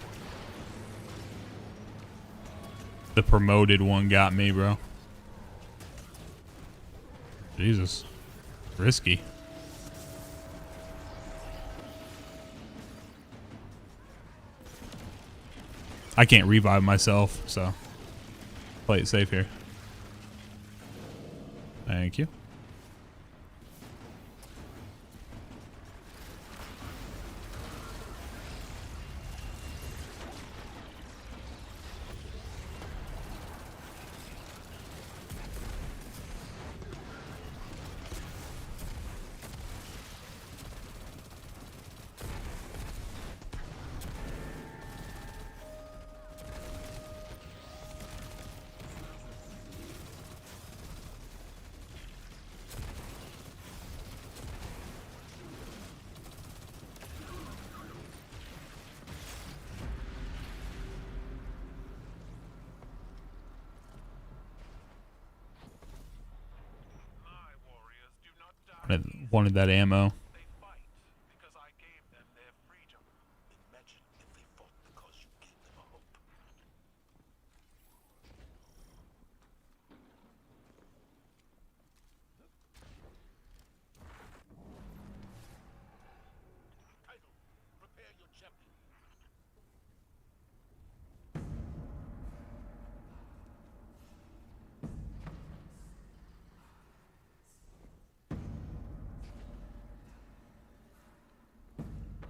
The promoted one got me, bro. Jesus. Risky. I can't revive myself, so play it safe here. Thank you. Wanted that ammo.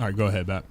All right, go ahead, Bat.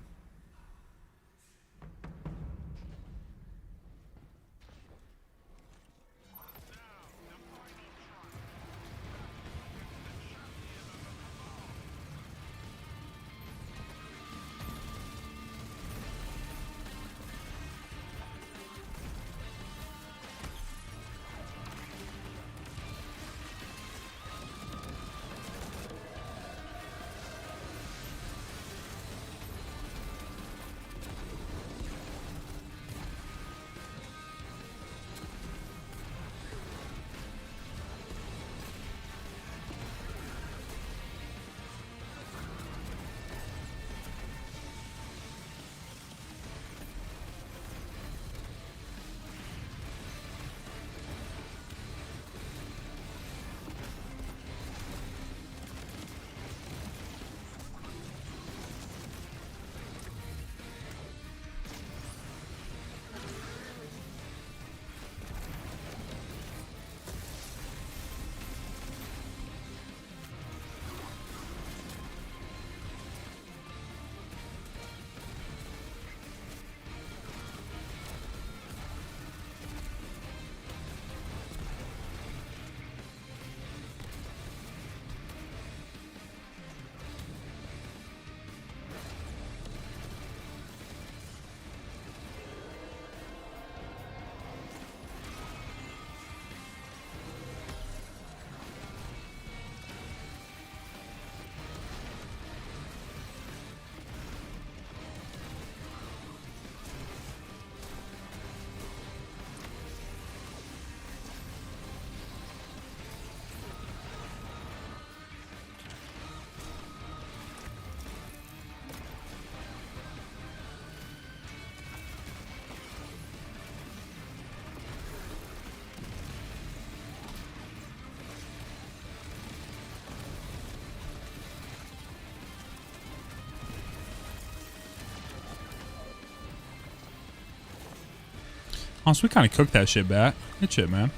Oh, so we kind of cooked that shit back. Good shit, man.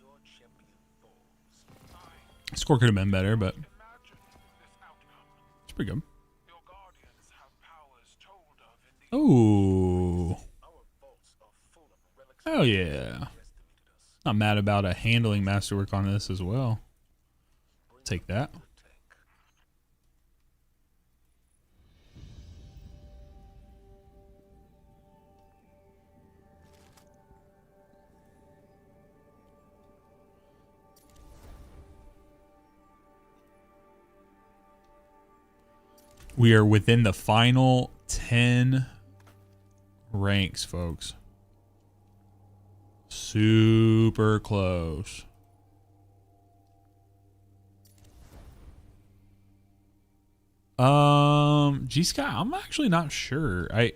Your champion falls. Score could have been better, but Imagine this outcome. it's pretty good. Your guardians have powers told of in the Oh, our vaults are full of relics. hell yeah. Estimated us. Not mad about a handling masterwork on this as well. Take that. Tank. We are within the final 10 ranks, folks. Super close. G Sky, I'm actually not sure. I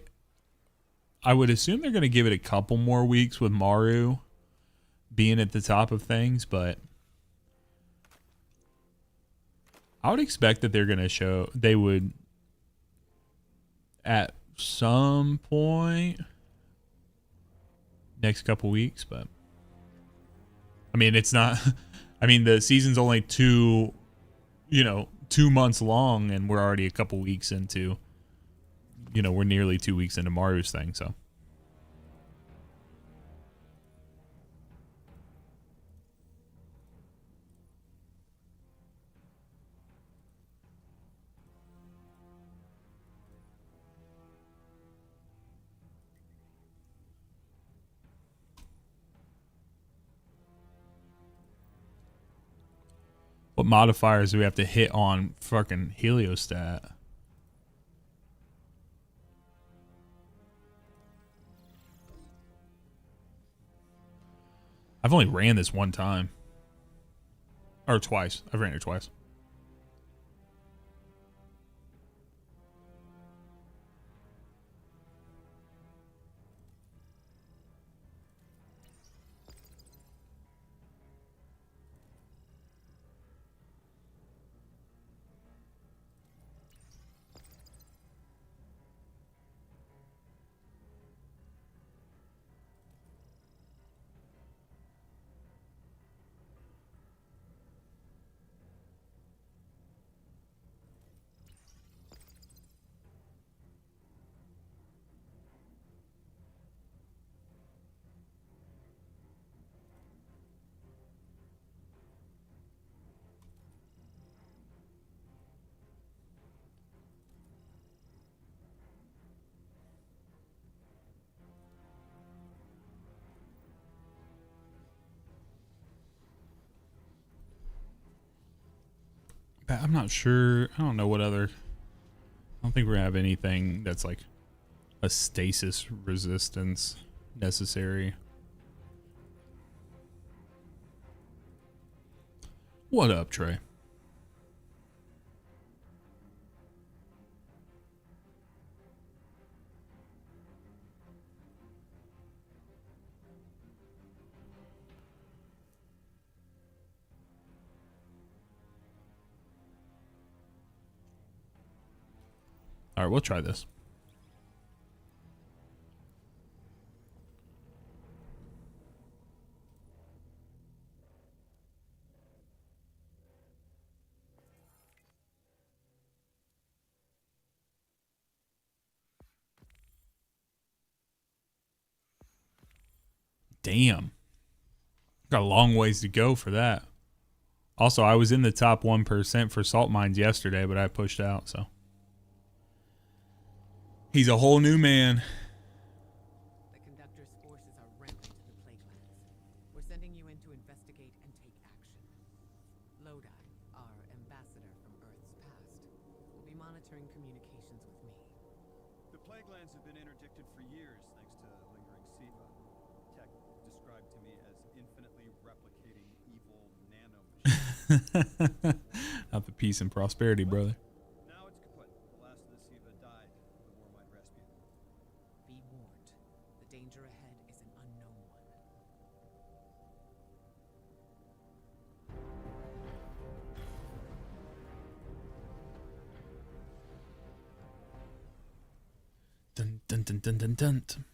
would assume they're gonna give it a couple more weeks with Maru being at the top of things, but I would expect that they're gonna they would at some point next couple weeks, but I mean it's not I mean the season's only 2 months long and we're already a couple weeks into we're nearly 2 weeks into Maru's thing, so what modifiers do we have to hit on fucking Heliostat? I've only ran this one time. Or twice. I've ran it twice. I'm not sure. I don't know what other. I don't think we have anything that's like a stasis resistance necessary. What up, Trey? All right, we'll try this. Damn. Got a long ways to go for that. Also, I was in the top 1% for salt mines yesterday, but I pushed out, so. He's a whole new man. The conductor's forces are rampant in the Plaguelands. We're sending you in to investigate and take action. Lodi, our ambassador from Earth's past, will be monitoring communications with me. The Plaguelands have been interdicted for years thanks to lingering SIVA. Tech described to me as infinitely replicating evil nanomachines. Not the peace and prosperity, brother. Now it's kaput. The last of the SIVA died. The war might rescue them. Be warned. The danger ahead is an unknown one. Dun, dun, Dun, dun, dun, dun.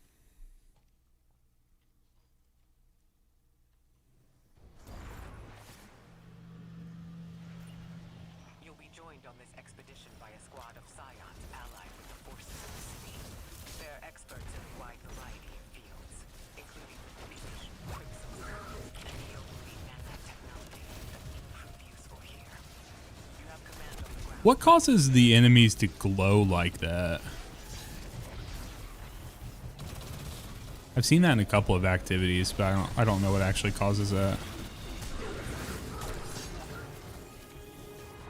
You'll be joined on this expedition by a squad of scions allied with the forces of the city. They're experts in a wide variety of fields, including research, quicksilver, and neo-marine nanotechnology that will prove useful here. You have command on the ground. What causes the enemies to glow like that? I've seen that in a couple of activities, but I don't know what actually causes that.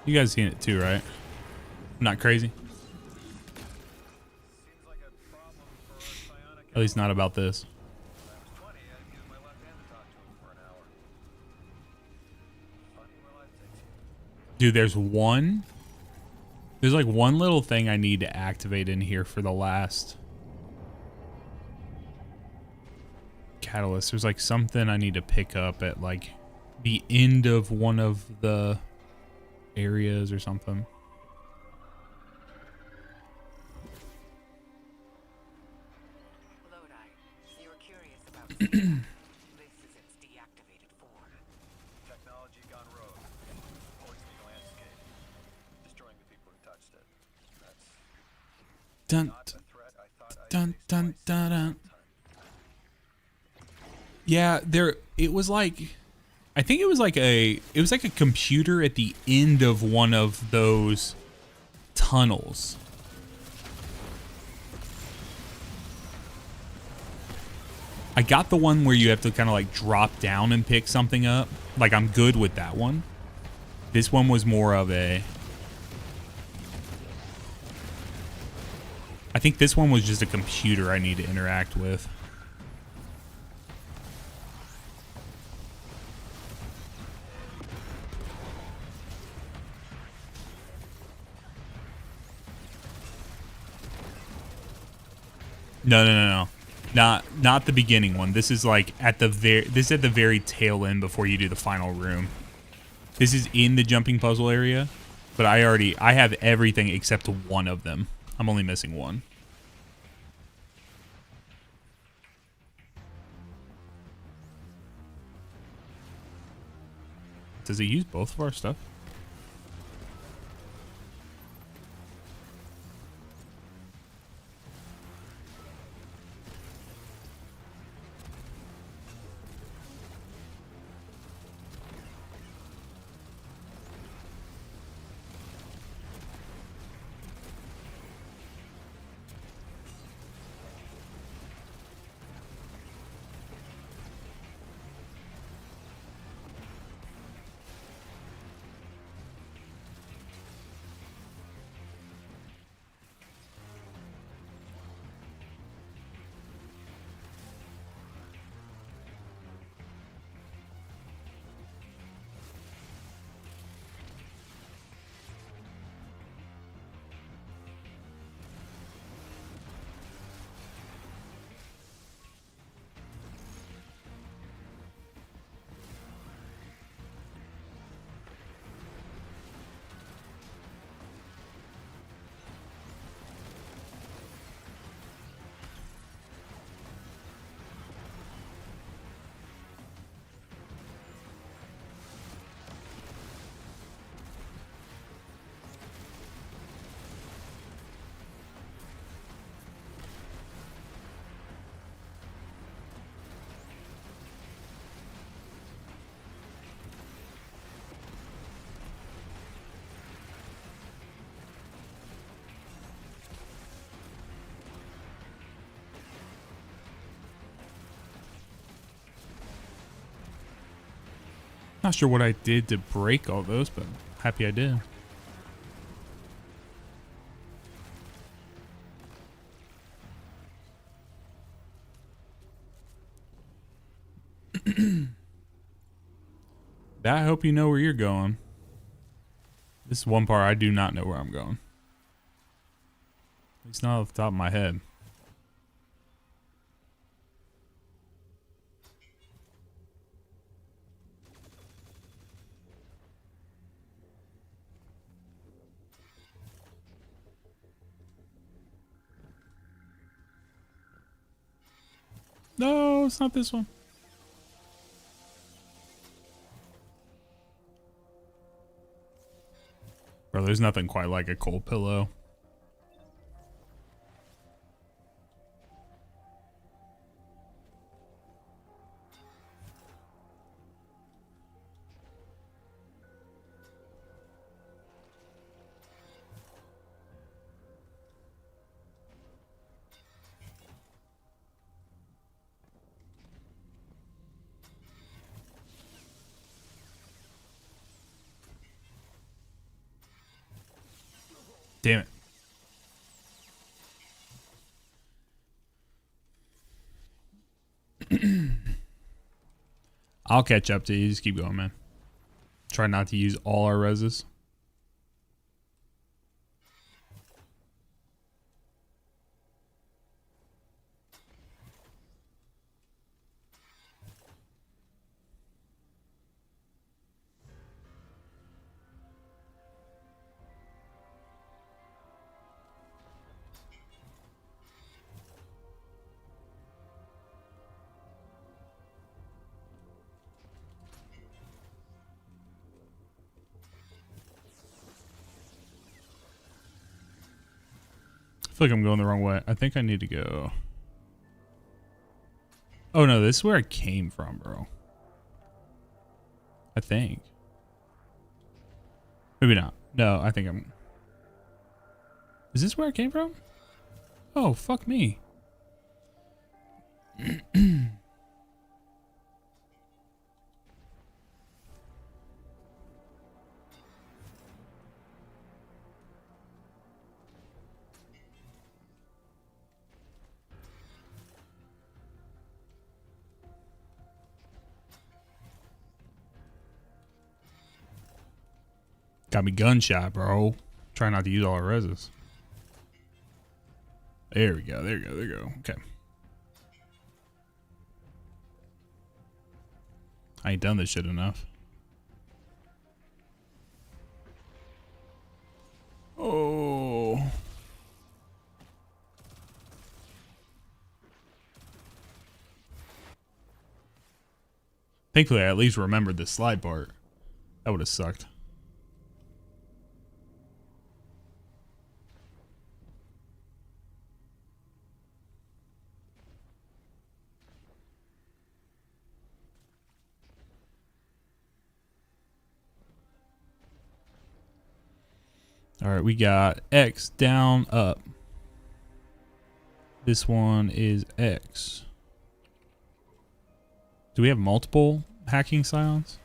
You guys seen it too, right? I'm not crazy. Seems like a problem for psionic. At least not about this. When I was 20, I'd give my left hand to talk to him for an hour. Funny where life takes you. Dude, there's like one little thing I need to activate in here for the last catalyst. There's like something I need to pick up at like the end of one of the areas or something. Lodi, you were curious about this is its deactivated form. Technology gone rogue. Poisoning the landscape. Destroying the people who touched it. That's Dun, not a threat I thought I'd dun, face dun, twice dun, in my dun. lifetime. Yeah, it was like, I think it was like a computer at the end of one of those tunnels. I got the one where you have to kind of like drop down and pick something up. Like, I'm good with that one. This one was more of a, I think this one was just a computer I need to interact with. No. Not the beginning one. This is like at the very tail end before you do the final room. This is in the jumping puzzle area, but I have everything except one of them. I'm only missing one. Does it use both of our stuff? Not sure what I did to break all those, but happy I did. I hope you know where you're going. This is one part I do not know where I'm going. At least not off the top of my head. No, it's not this one. Bro, there's nothing quite like a cold pillow. Damn it. I'll catch up to you. Just keep going, man. Try not to use all our reses. I feel like I'm going the wrong way. I think I need to go. Oh no, this is where I came from, bro. I think. Maybe not. No, I think I'm. Is this where I came from? Oh, fuck me. Got me gunshot, bro. Try not to use all our reses. There we go. There we go. There we go. Okay. I ain't done this shit enough. Oh. Thankfully, I at least remembered the slide part. That would have sucked. All right, we got X, down, up. This one is X. Do we have multiple hacking scions?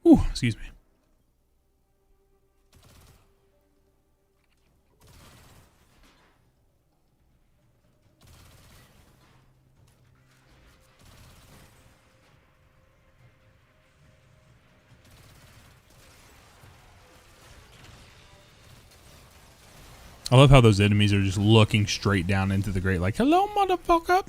Ooh, excuse me. I love how those enemies are just looking straight down into the grate like, hello, motherfucker.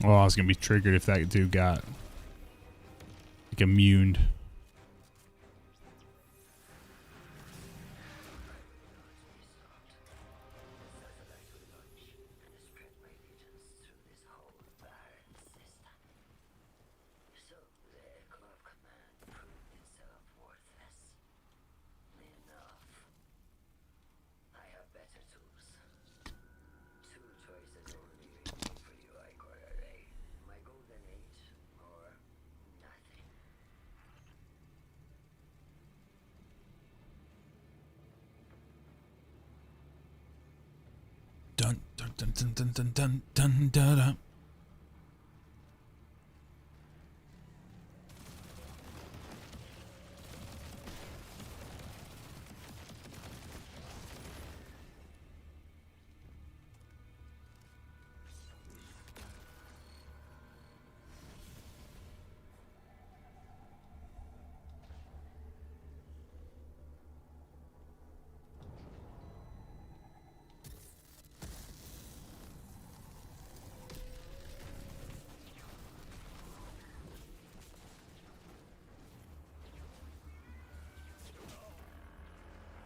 Oh, I was gonna be triggered if that dude got like immune. Dun dun dun dun dun dun dun dun dun dun.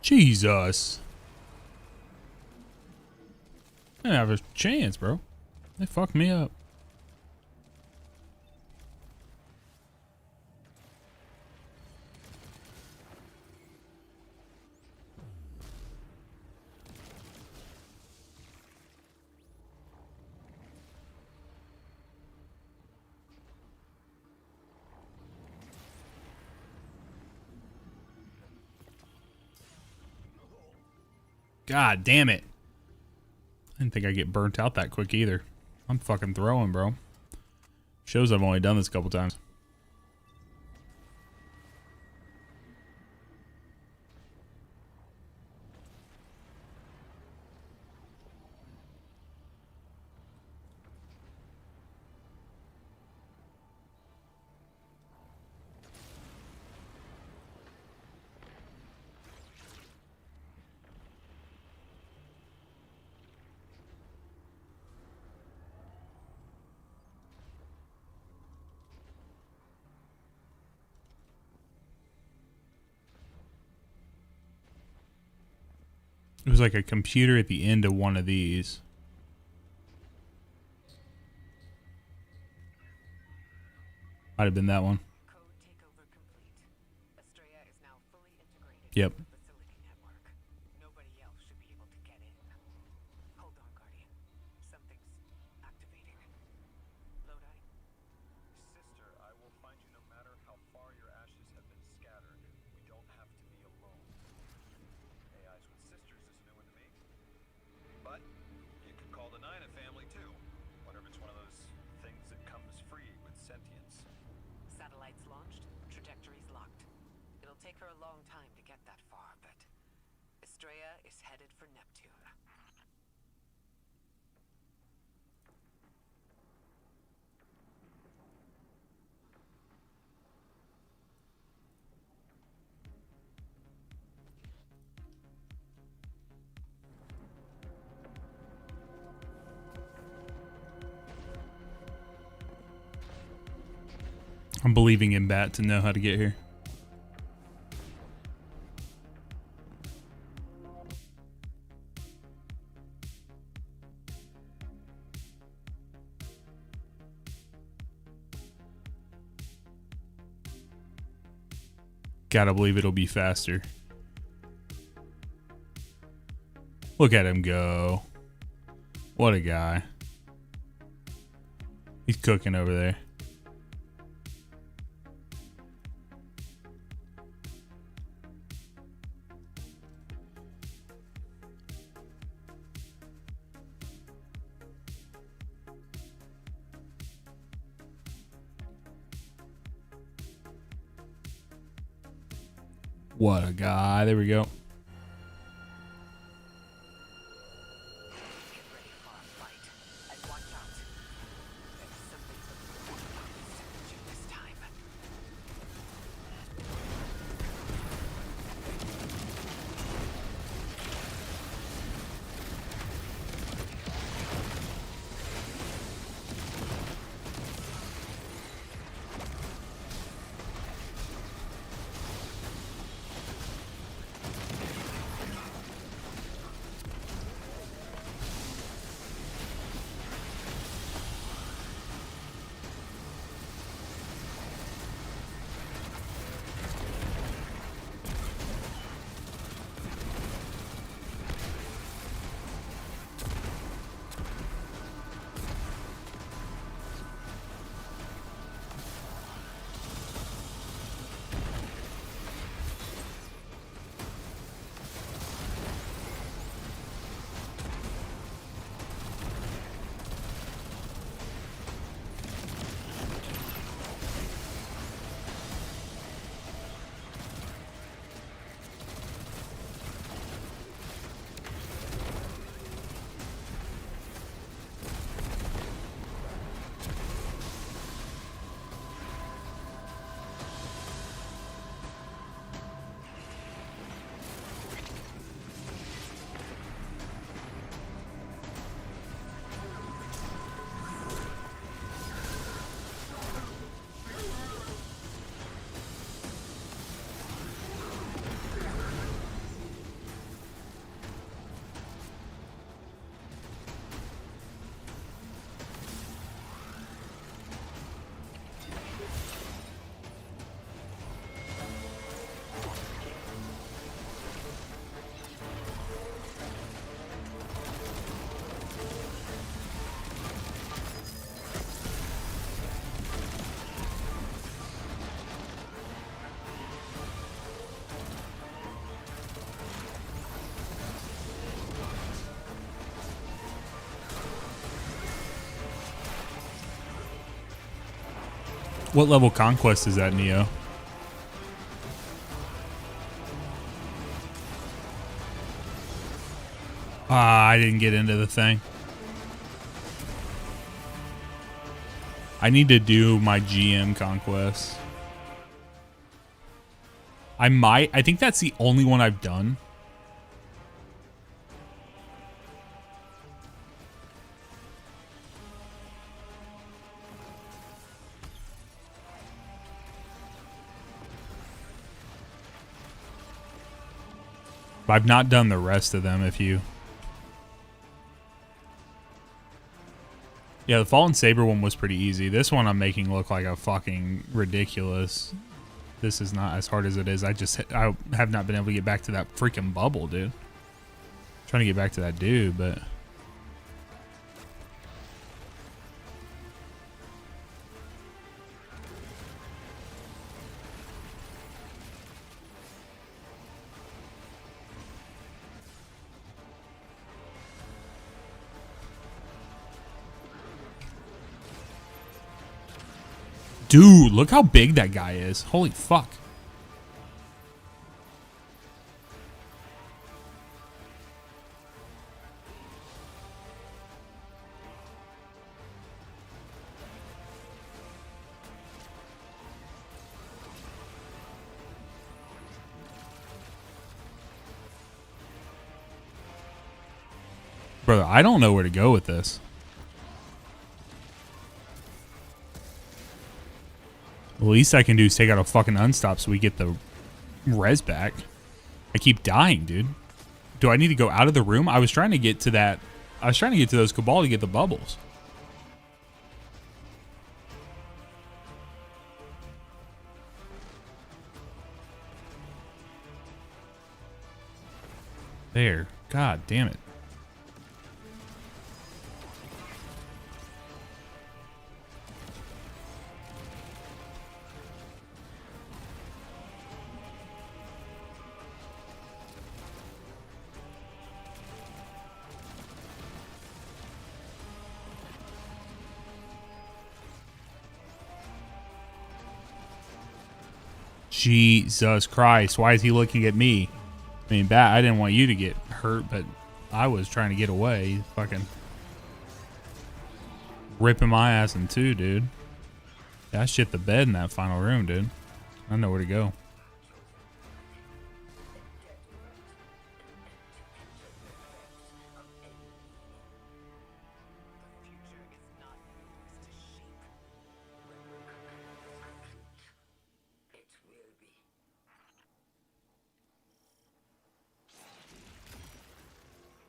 Jesus. I didn't have a chance, bro. They fucked me up. God damn it. I didn't think I'd get burnt out that quick either. I'm fucking throwing, bro. Shows I've only done this a couple times. It was like a computer at the end of one of these. Might have been that one. Code takeover complete. Estella is now fully integrated Yep. into the facility network. Nobody else should be able to get in. Hold on, Guardian. Something's activating. Lodi? Sister, I will find you no matter how far your ashes have been scattered. We don't have to be alone. AIs with sisters is new one to me. But you could call the Nine a family too. Wonder if it's one of those things that comes free with sentience. Satellites launched, trajectories locked. It'll take her a long time to get that far, but Estella is headed for Neptune. I'm believing in Bat to know how to get here. Gotta believe it'll be faster. Look at him go. What a guy. He's cooking over there. What a guy. There we go. Get ready for a fight. And watch out. There's something about this time. What level conquest is that, Neo? Ah, I didn't get into the thing. I need to do my GM conquest. I think that's the only one I've done. But I've not done the rest of them. Yeah, the Fallen Saber one was pretty easy. This one I'm making look like a fucking ridiculous. This is not as hard as it is. I have not been able to get back to that freaking bubble, dude. Trying to get back to that dude, but dude, look how big that guy is. Holy fuck. Brother, I don't know where to go with this. The least I can do is take out a fucking unstop so we get the res back. I keep dying, dude. Do I need to go out of the room? I was trying to get to that. I was trying to get to those Cabal to get the bubbles. There. God damn it. Jesus Christ, why is he looking at me? I mean, I didn't want you to get hurt, but I was trying to get away. He's fucking ripping my ass in two, dude. Yeah, I shit the bed in that final room, dude. I know where to go.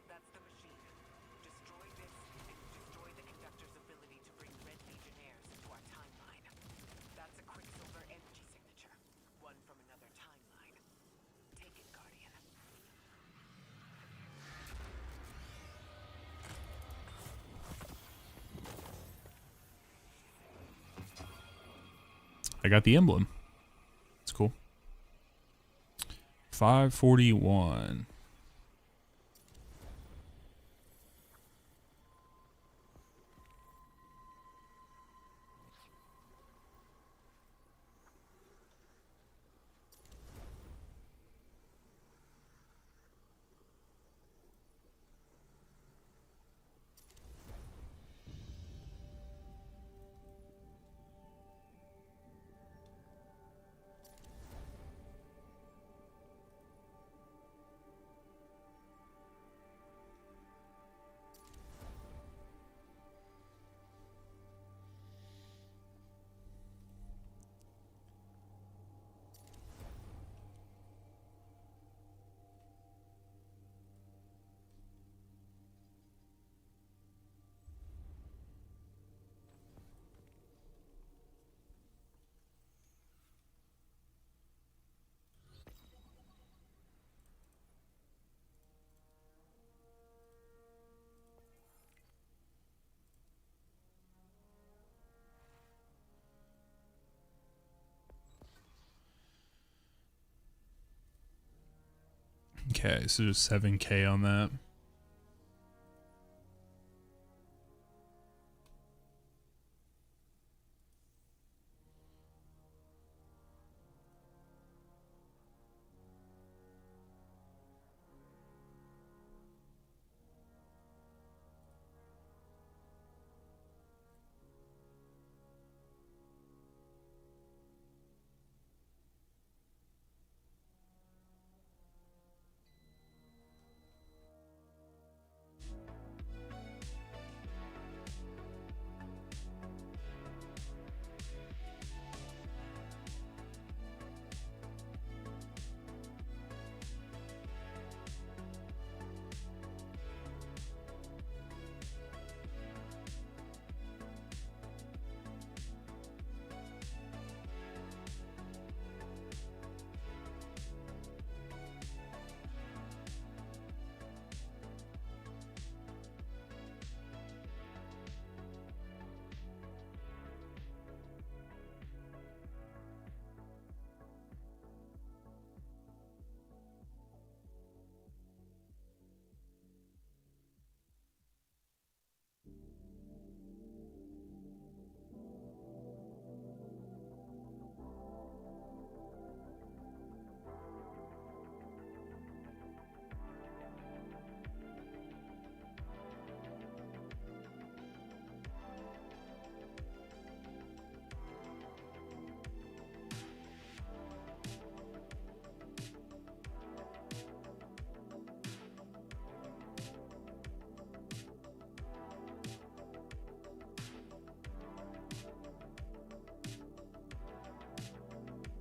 That's the machine. Destroy this, and you destroy the conductor's ability to bring Red Legionnaires into our timeline. That's a Quicksilver energy signature. One from another timeline. Take it, Guardian. I got the emblem. It's cool. 541. Okay, so there's 7K on that.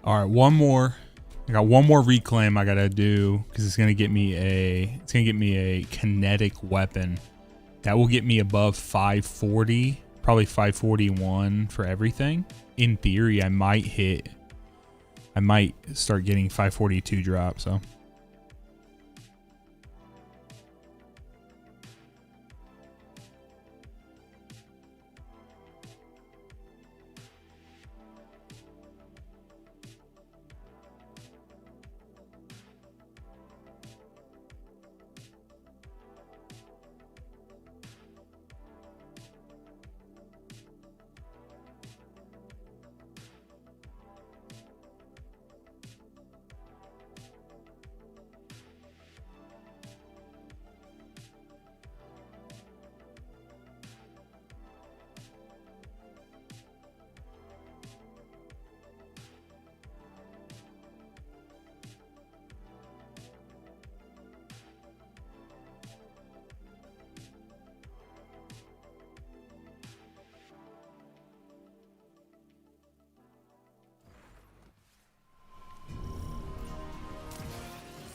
All right, one more. I got one more reclaim I gotta do because it's gonna get me a kinetic weapon that will get me above 540, probably 541 for everything. In theory, I might start getting 542 drop. So.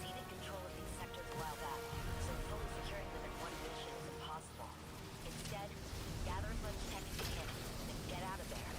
Ceded control of these sectors a while back, so fully securing them in one mission is impossible. Instead, gather as much tech as you can and get out of there.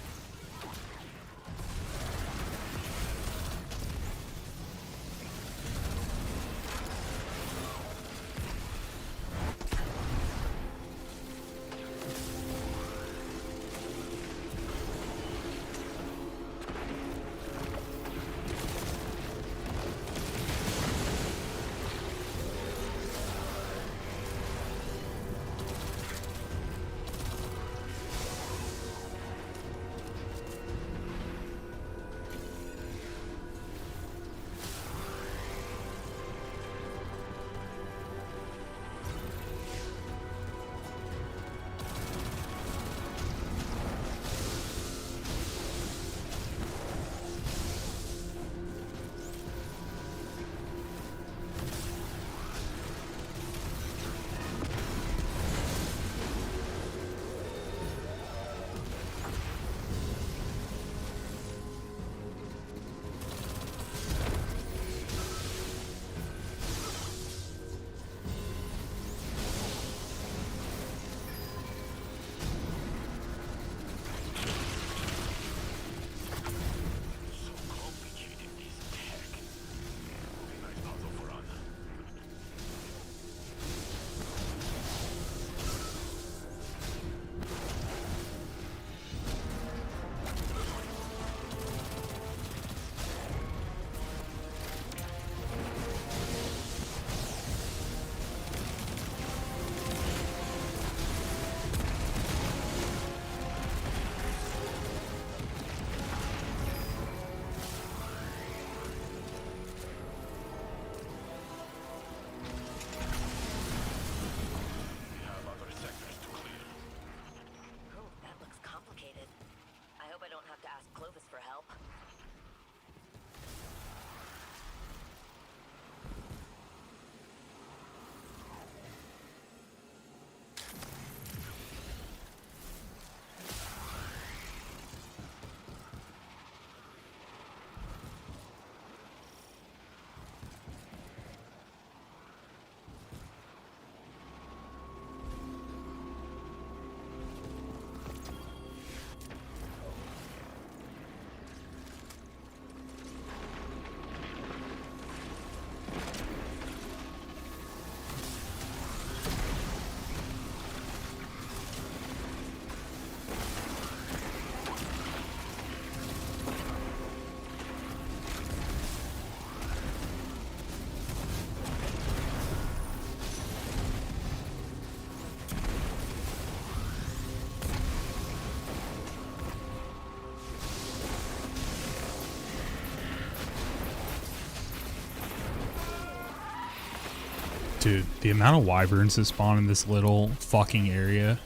Dude, the amount of wyverns that spawn in this little fucking area.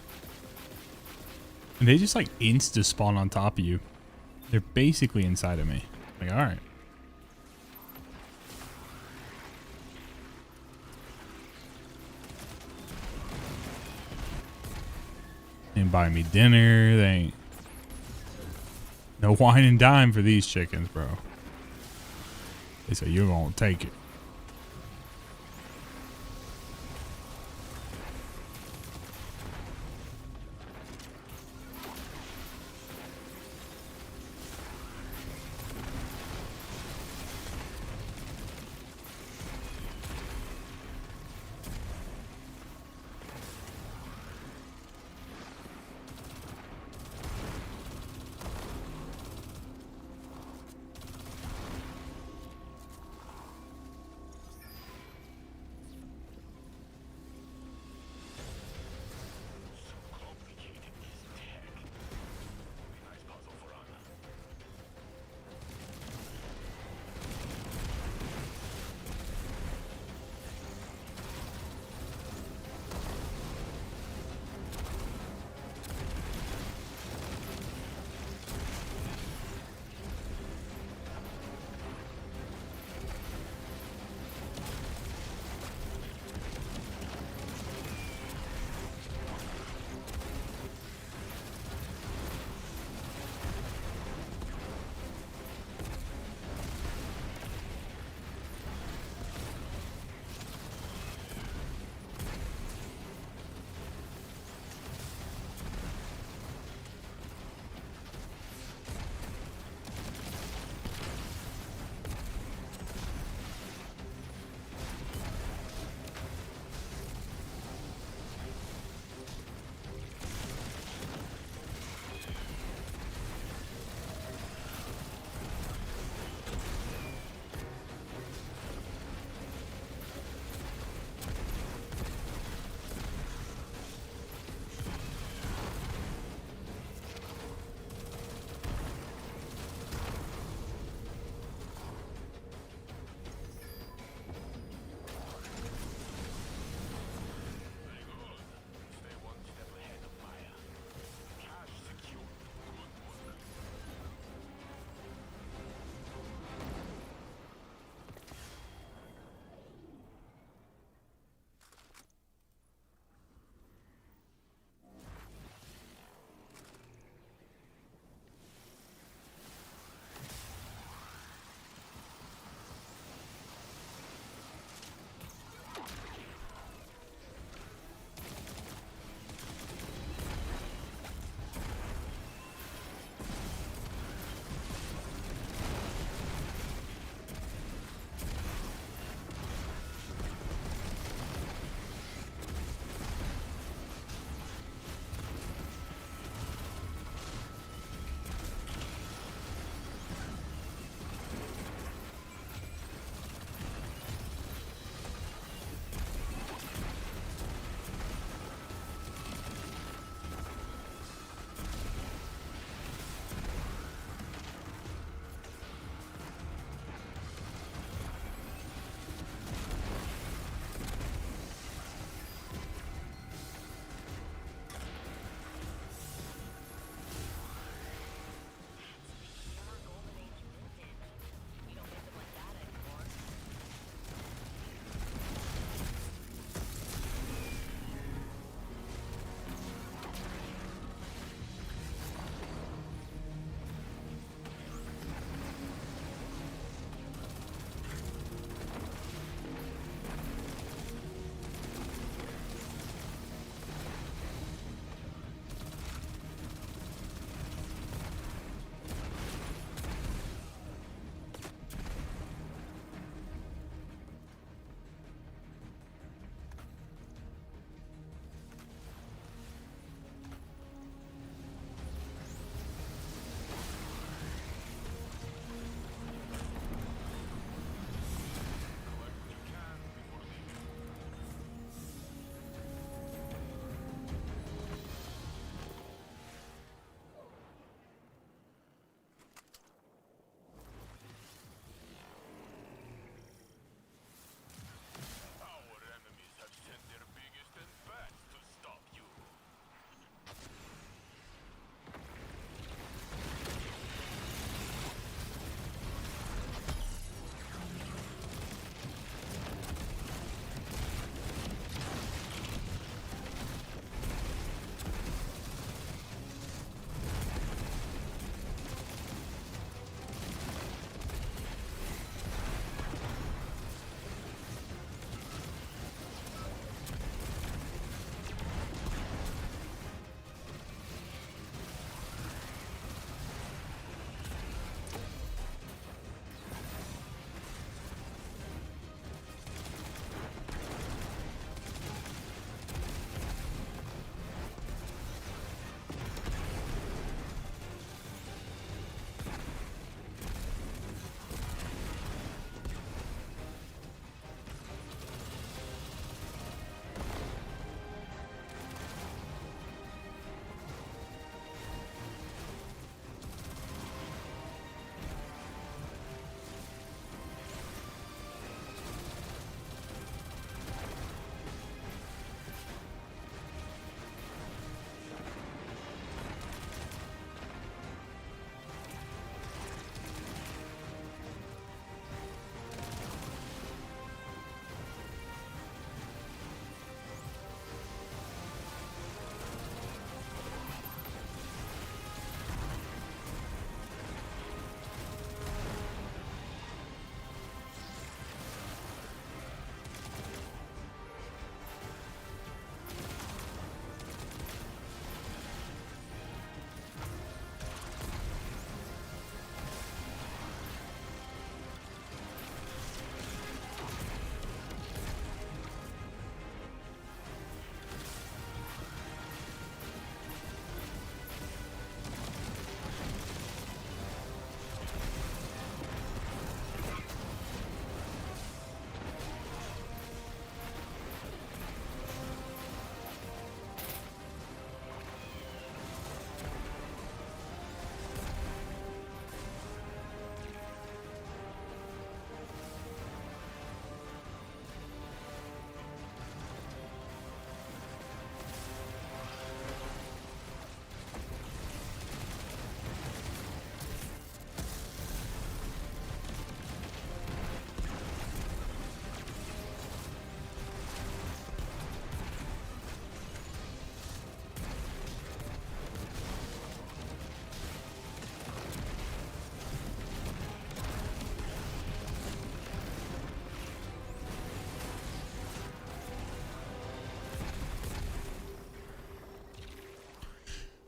And they just like insta spawn on top of you. They're basically inside of me. Like, alright. They ain't buying me dinner. They ain't. No wine and dime for these chickens, bro. They say you're gonna take it.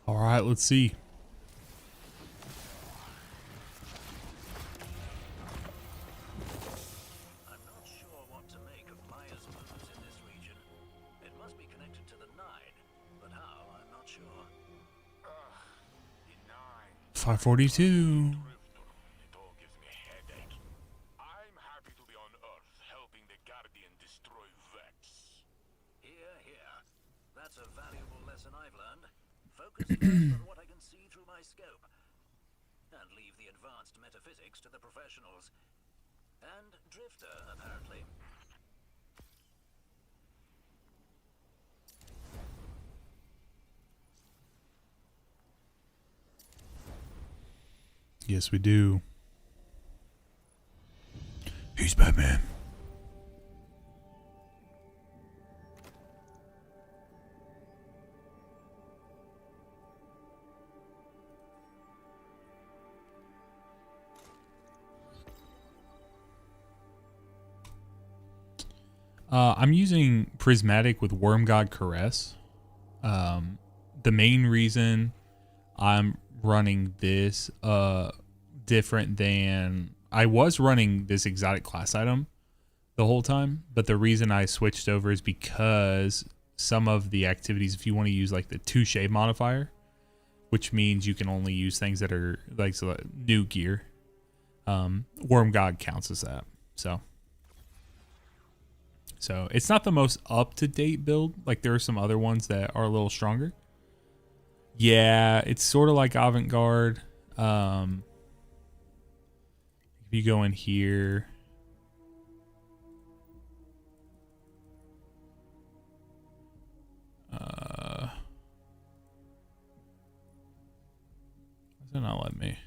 All right, let's see. I'm not sure what to make of Maya's moves in this region. It must be connected to the Nine, but how, I'm not sure. The nine 542. drifter. It all gives me a headache. I'm happy to be on Earth, helping the Guardian destroy Vex. Here, here. That's a valuable lesson I've learned. Focus first on what I can see through my scope. And leave the advanced metaphysics to the professionals. And Drifter, apparently. Yes, we do. He's Batman. I'm using Prismatic with Worm God Caress. The main reason I'm running this different than I was running this exotic class item the whole time, but the reason I switched over is because some of the activities, if you want to use like the touche modifier, which means you can only use things that are like new gear, Worm God counts as that. So it's not the most up-to-date build. Like there are some other ones that are a little stronger. Yeah, it's sort of like Avant-Garde. If you go in here, why does it not let me?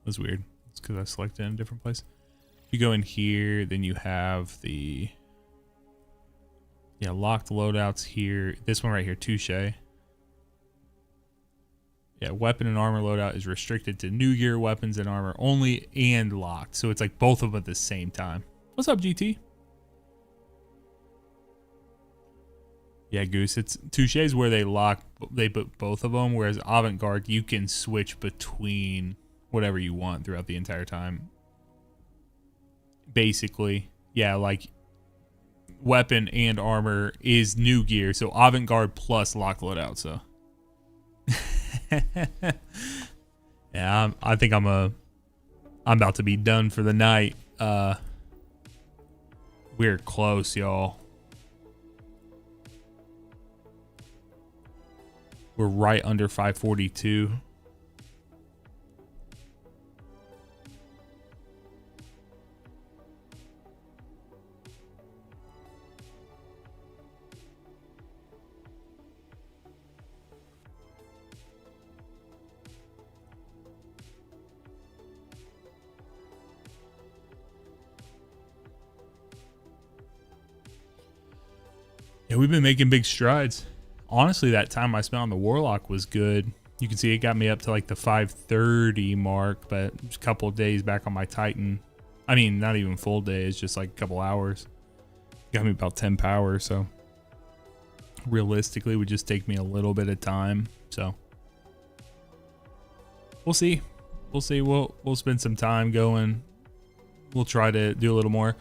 That's weird. It's because I selected in a different place. If you go in here, then you have the locked loadouts here. This one right here, Touche. Yeah, weapon and armor loadout is restricted to new gear, weapons and armor only, and locked. So it's like both of them at the same time. What's up, GT? Yeah, Goose. It's Touche is where they put both of them, whereas Avant-Garde you can switch between whatever you want throughout the entire time. Basically, yeah, like weapon and armor is new gear, so Avant-Garde plus lock loadout. So yeah, I think I'm about to be done for the night. We're close, y'all. We're right under 542. Yeah, we've been making big strides. Honestly, that time I spent on the Warlock was good. You can see it got me up to like the 530 mark, but just a couple of days back on my Titan. I mean, not even full days, just like a couple hours. Got me about 10 power, so realistically it would just take me a little bit of time. So we'll see. We'll see. We'll spend some time going. We'll try to do a little more.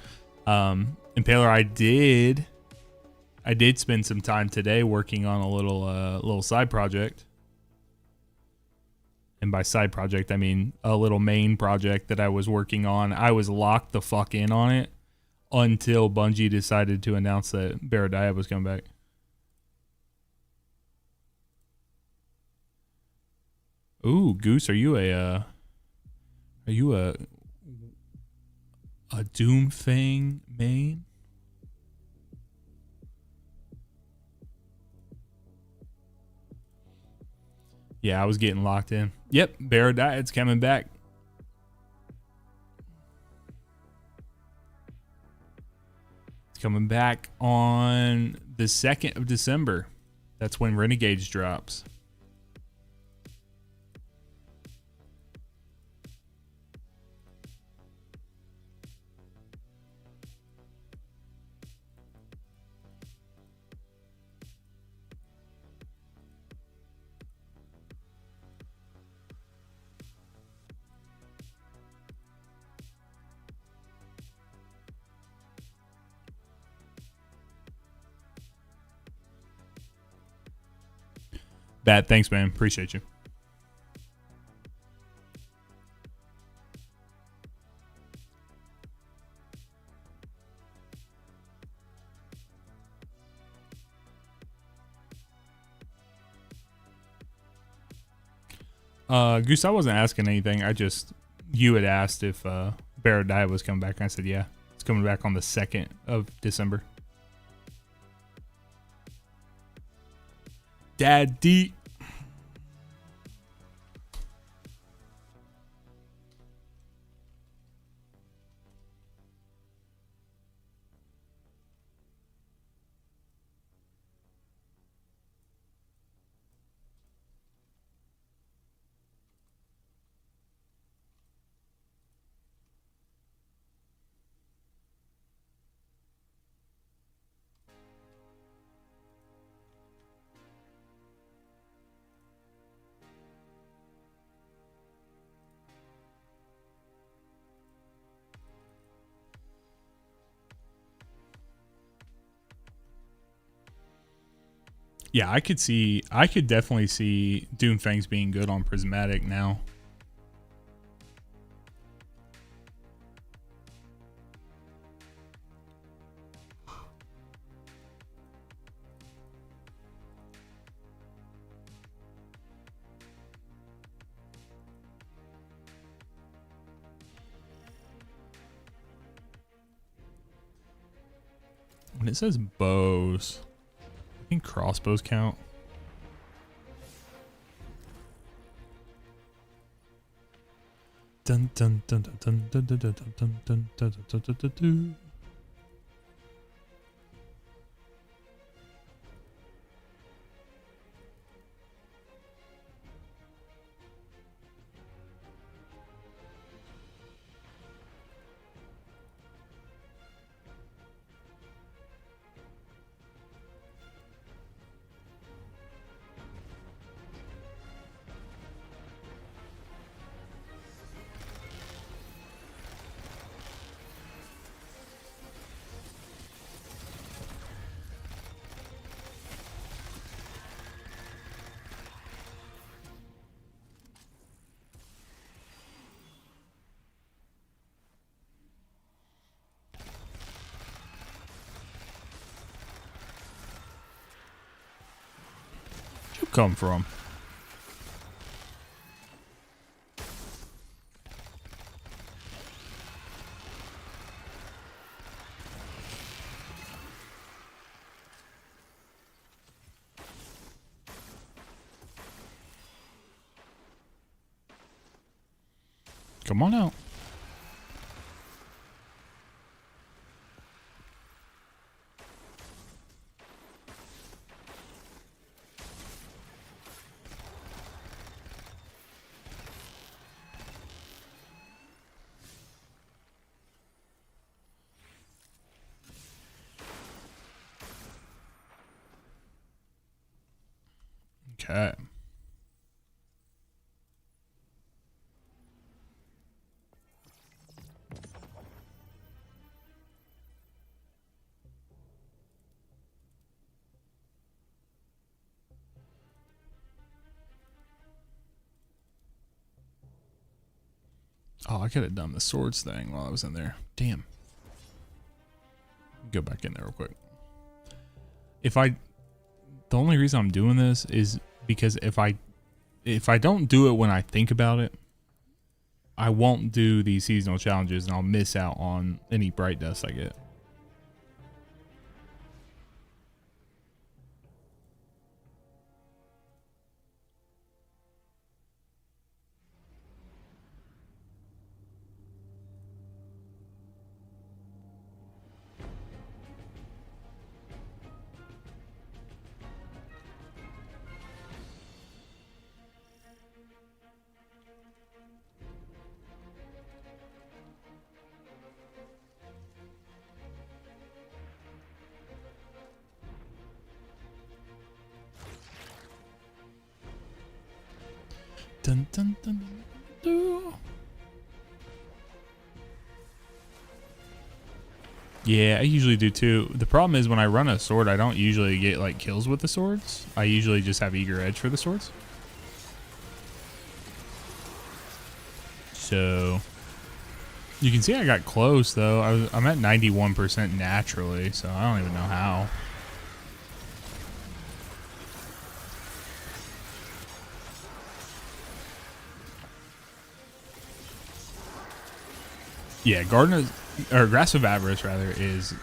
Impaler, I did spend some time today working on a little side project. And by side project, I mean a little main project that I was working on. I was locked the fuck in on it until Bungie decided to announce that Baradiah was coming back. Ooh, Goose, are you a Doomfang main? Yeah, I was getting locked in. Yep, Baradiah's coming back. It's coming back on the 2nd of December. That's when Renegades drops. Bat, thanks, man. Appreciate you. Goose, I wasn't asking anything. You had asked if Baradai was coming back. And I said, yeah, it's coming back on the 2nd of December. Daddy. Yeah, I could definitely see Doomfangs being good on Prismatic now. When it says bows, I think crossbows count. Dun dun dun dun dun dun dun dun dun dun dun dun dun dun dun. Where'd you come from? Come on out. Okay. Oh, I could have done the swords thing while I was in there. Damn. Go back in there real quick. The only reason I'm doing this is because if I don't do it when I think about it, I won't do these seasonal challenges and I'll miss out on any bright dust I get. Dun, dun, dun, dun. Yeah, I usually do too. The problem is when I run a sword, I don't usually get like kills with the swords. I usually just have eager edge for the swords. So you can see I got close though. I'm at 91% naturally, so I don't even know how. Yeah, Garden or Grass of Avarice rather is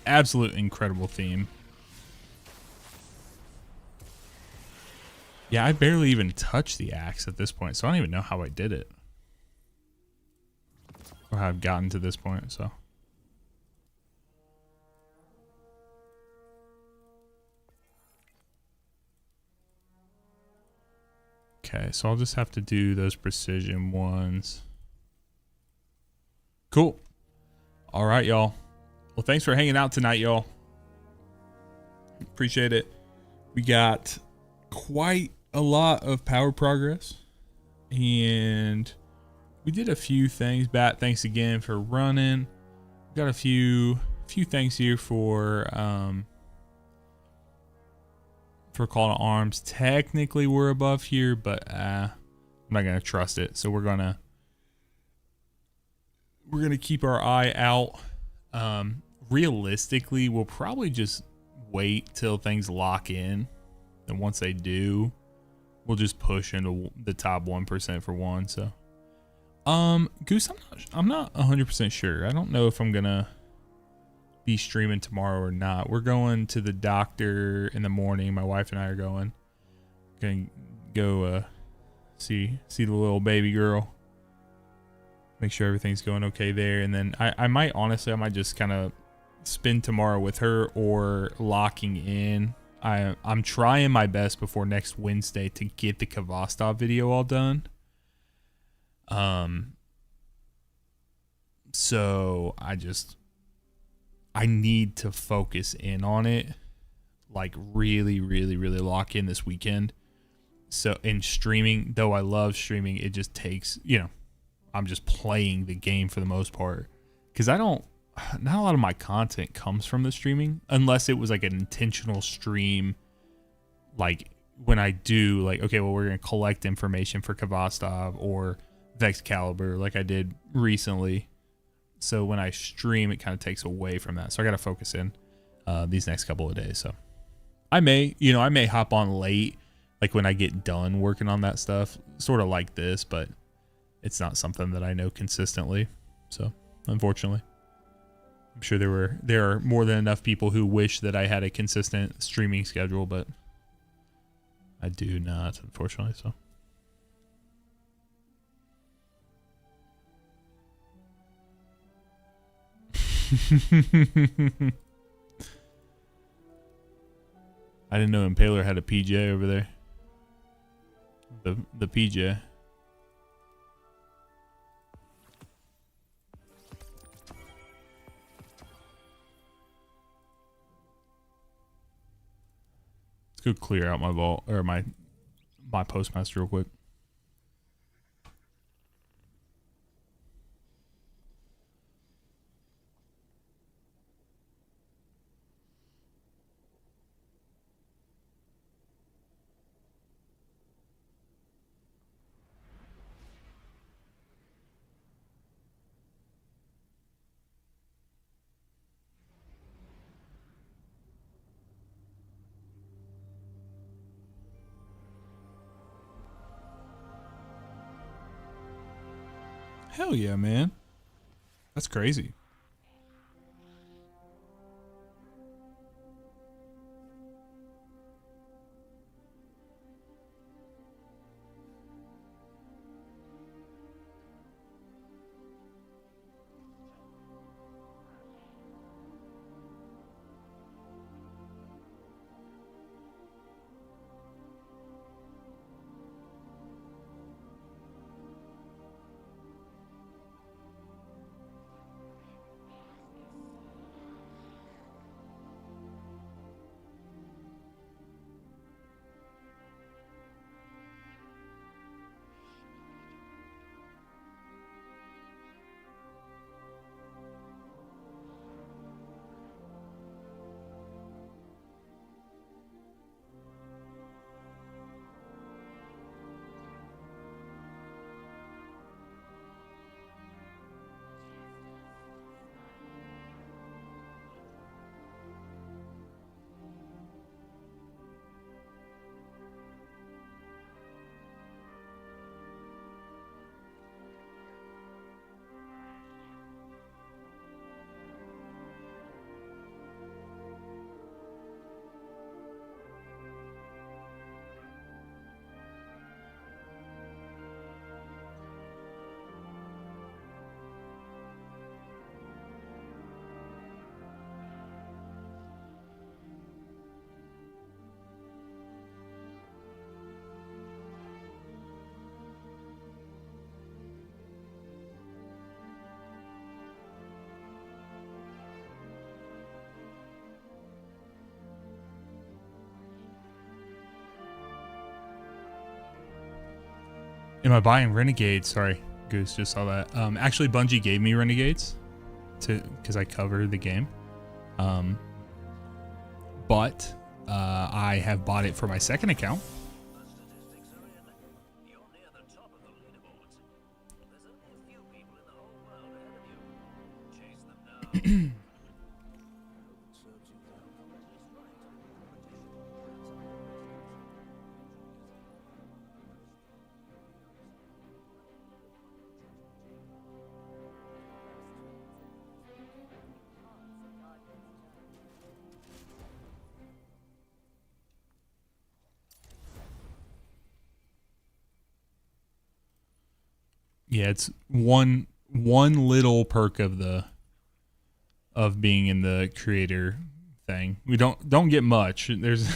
absolute incredible theme. Yeah, I barely even touched the axe at this point, so I don't even know how I did it. Or how I've gotten to this point, so. Okay, so I'll just have to do those precision ones. Cool. All right, y'all. Well, thanks for hanging out tonight, y'all. Appreciate it. We got quite a lot of power progress. And we did a few things. Bat, thanks again for running. Got a few things here for call to arms. Technically we're above here, but I'm not gonna trust it. So we're gonna keep our eye out. Realistically, we'll probably just wait till things lock in, and once they do, we'll just push into the top 1% for one. So Goose, I'm not 100% sure. I don't know if I'm gonna be streaming tomorrow or not. We're going to the doctor in the morning. My wife and I are going go see the little baby girl, make sure everything's going okay there, and then I might just kind of spend tomorrow with her or locking in. I'm trying my best before next Wednesday to get the Kvostov video all done. So I need to focus in on it, like really, really, really lock in this weekend. So in streaming, though I love streaming, it just takes, I'm just playing the game for the most part. Because not a lot of my content comes from the streaming, unless it was like an intentional stream. Like when I do like, okay, well, we're going to collect information for Kvostov or Vexcalibur like I did recently. So when I stream, it kind of takes away from that. So I got to focus in these next couple of days. So I may hop on late, like when I get done working on that stuff, sort of like this, but it's not something that I know consistently. So unfortunately, I'm sure there are more than enough people who wish that I had a consistent streaming schedule, but I do not, unfortunately. So. I didn't know Impaler had a PJ over there. The PJ. Let's go clear out my vault or my postmaster real quick. Hell yeah, man. That's crazy. Am I buying Renegades? Sorry, Goose just saw that. Actually, Bungie gave me Renegades because I covered the game. But I have bought it for my second account. The statistics are in. You're near the top of the leaderboards. There's only a few people in the whole world ahead of you. Chase them now. Yeah, it's one little perk of being in the creator thing. We don't get much. There's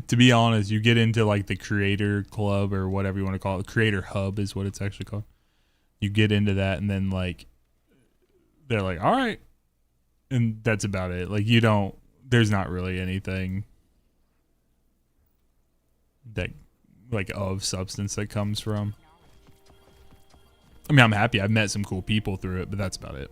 to be honest, you get into like the creator club or whatever you want to call it. Creator hub is what it's actually called. You get into that and then like they're like, all right. And that's about it. Like there's not really anything that like of substance that comes from. I mean, I'm happy. I've met some cool people through it, but that's about it.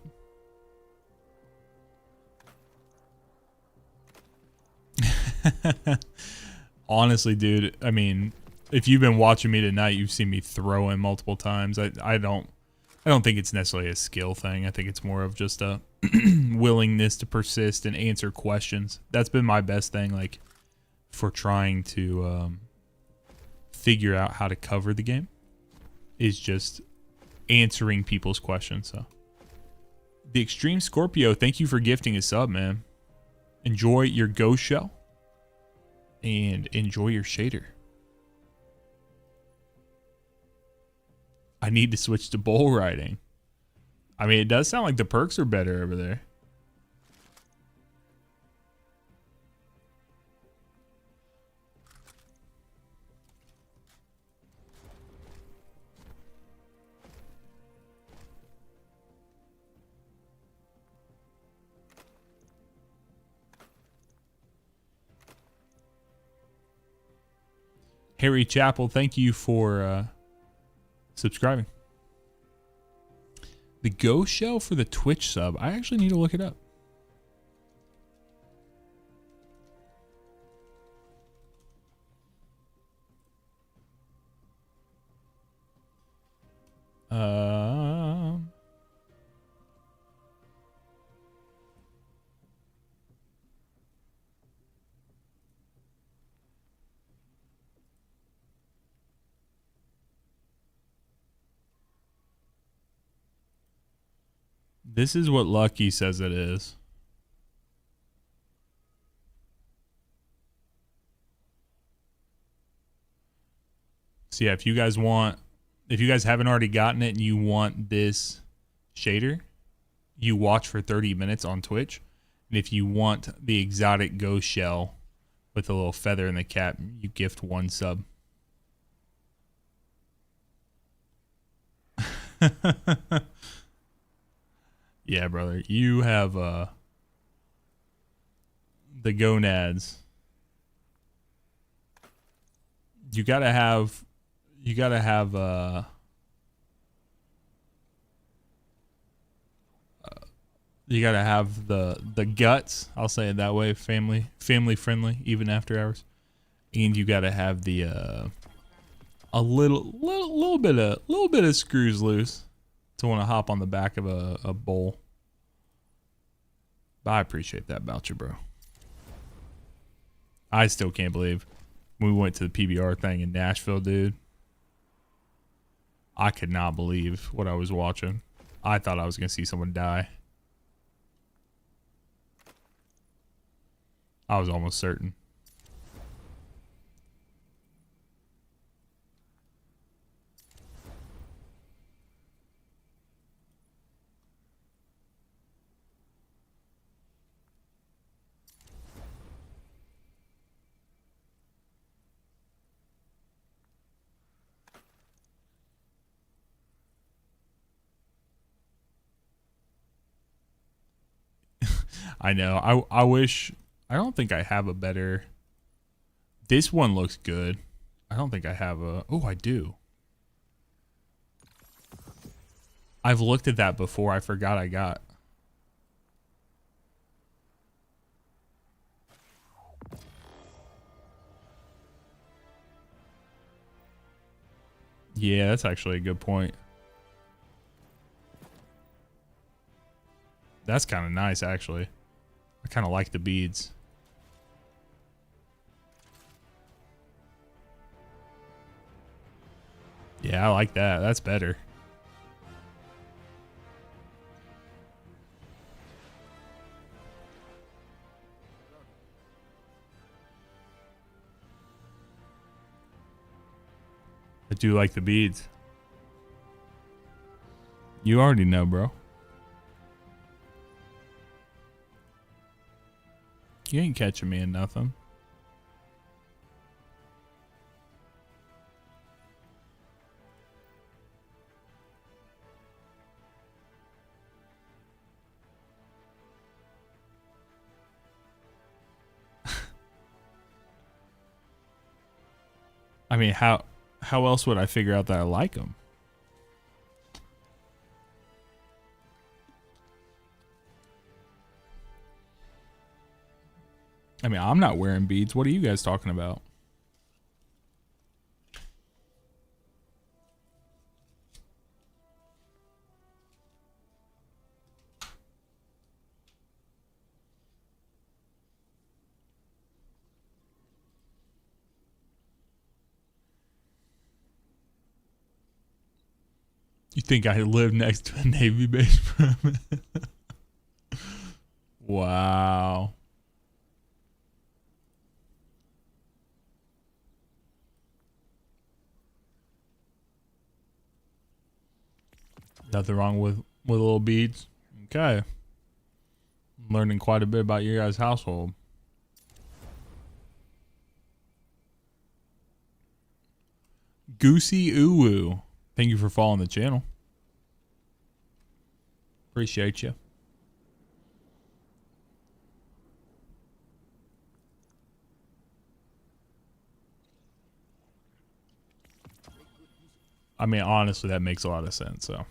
Honestly, dude, I mean, if you've been watching me tonight, you've seen me throw in multiple times. I don't think it's necessarily a skill thing. I think it's more of just a willingness to persist and answer questions. That's been my best thing, like, for trying to figure out how to cover the game, is just answering people's questions. So the Extreme Scorpio, thank you for gifting a sub, man. Enjoy your ghost shell and enjoy your shader. I need to switch to bull riding. I mean, it does sound like the perks are better over there. Harry Chappell, thank you for subscribing. The Go Shell for the Twitch sub. I actually need to look it up. This is what Lucky says it is. So yeah, if you guys haven't already gotten it and you want this shader, you watch for 30 minutes on Twitch. And if you want the exotic ghost shell with a little feather in the cap, you gift one sub. Yeah, brother, you have the gonads. You gotta have the guts. I'll say it that way. Family friendly, even after hours. And you gotta have the a little bit of screws loose to want to hop on the back of a bull. But I appreciate that about you, bro. I still can't believe when we went to the PBR thing in Nashville, dude. I could not believe what I was watching. I thought I was going to see someone die. I was almost certain. I know. I wish. I don't think I have a better. This one looks good. I don't think I have a. Oh, I do. I've looked at that before. I forgot I got. Yeah, that's actually a good point. That's kind of nice, actually. I kind of like the beads. Yeah, I like that. That's better. I do like the beads. You already know, bro. You ain't catching me in nothing. I mean, how else would I figure out that I like them? I mean, I'm not wearing beads. What are you guys talking about? You think I live next to a Navy base? Wow. Nothing wrong with little beads. Okay. I'm learning quite a bit about your guys' household. Goosey Uwu. Thank you for following the channel. Appreciate you. I mean, honestly, that makes a lot of sense, so.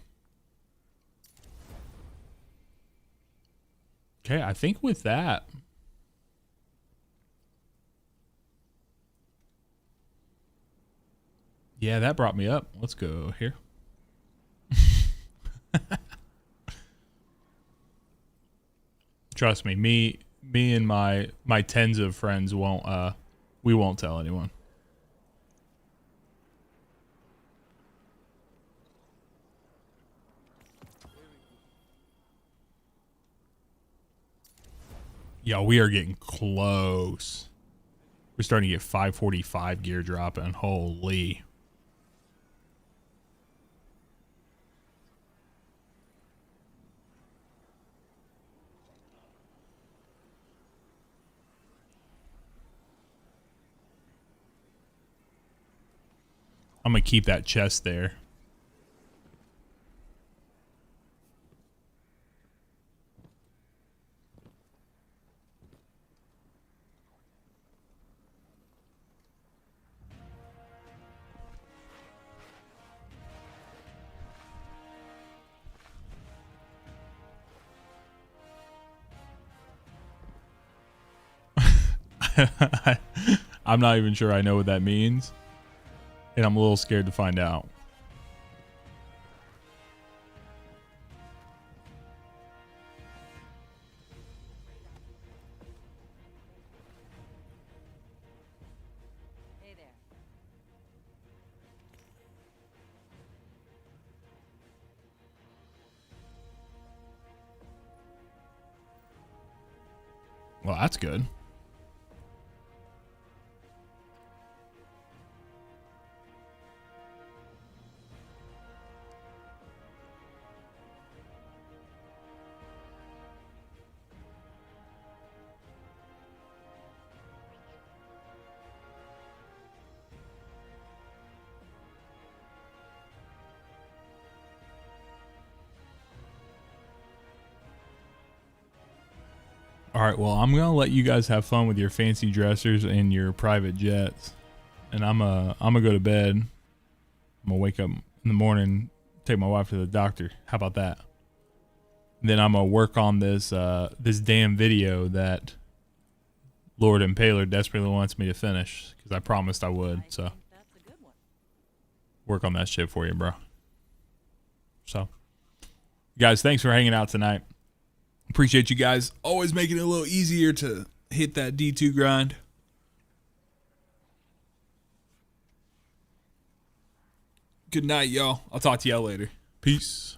Okay, I think with that, yeah, that brought me up. Let's go here. Trust me, me and my tens of friends won't we won't tell anyone. Yo, we are getting close. We're starting to get 545 gear dropping. Holy. I'm going to keep that chest there. I'm not even sure I know what that means. And I'm a little scared to find out. Hey there. Well, that's good. All right, well, I'm going to let you guys have fun with your fancy dressers and your private jets. And I'm gonna go to bed. I'm going to wake up in the morning Take my wife to the doctor. How about that? Then I'm gonna work on this this damn video that Lord Impaler desperately wants me to finish because I promised I would. So That's a good one. work on that shit for you, bro. So, guys, thanks for hanging out tonight. Appreciate you guys always making it a little easier to hit that D2 grind. Good night, y'all. I'll talk to y'all later. Peace.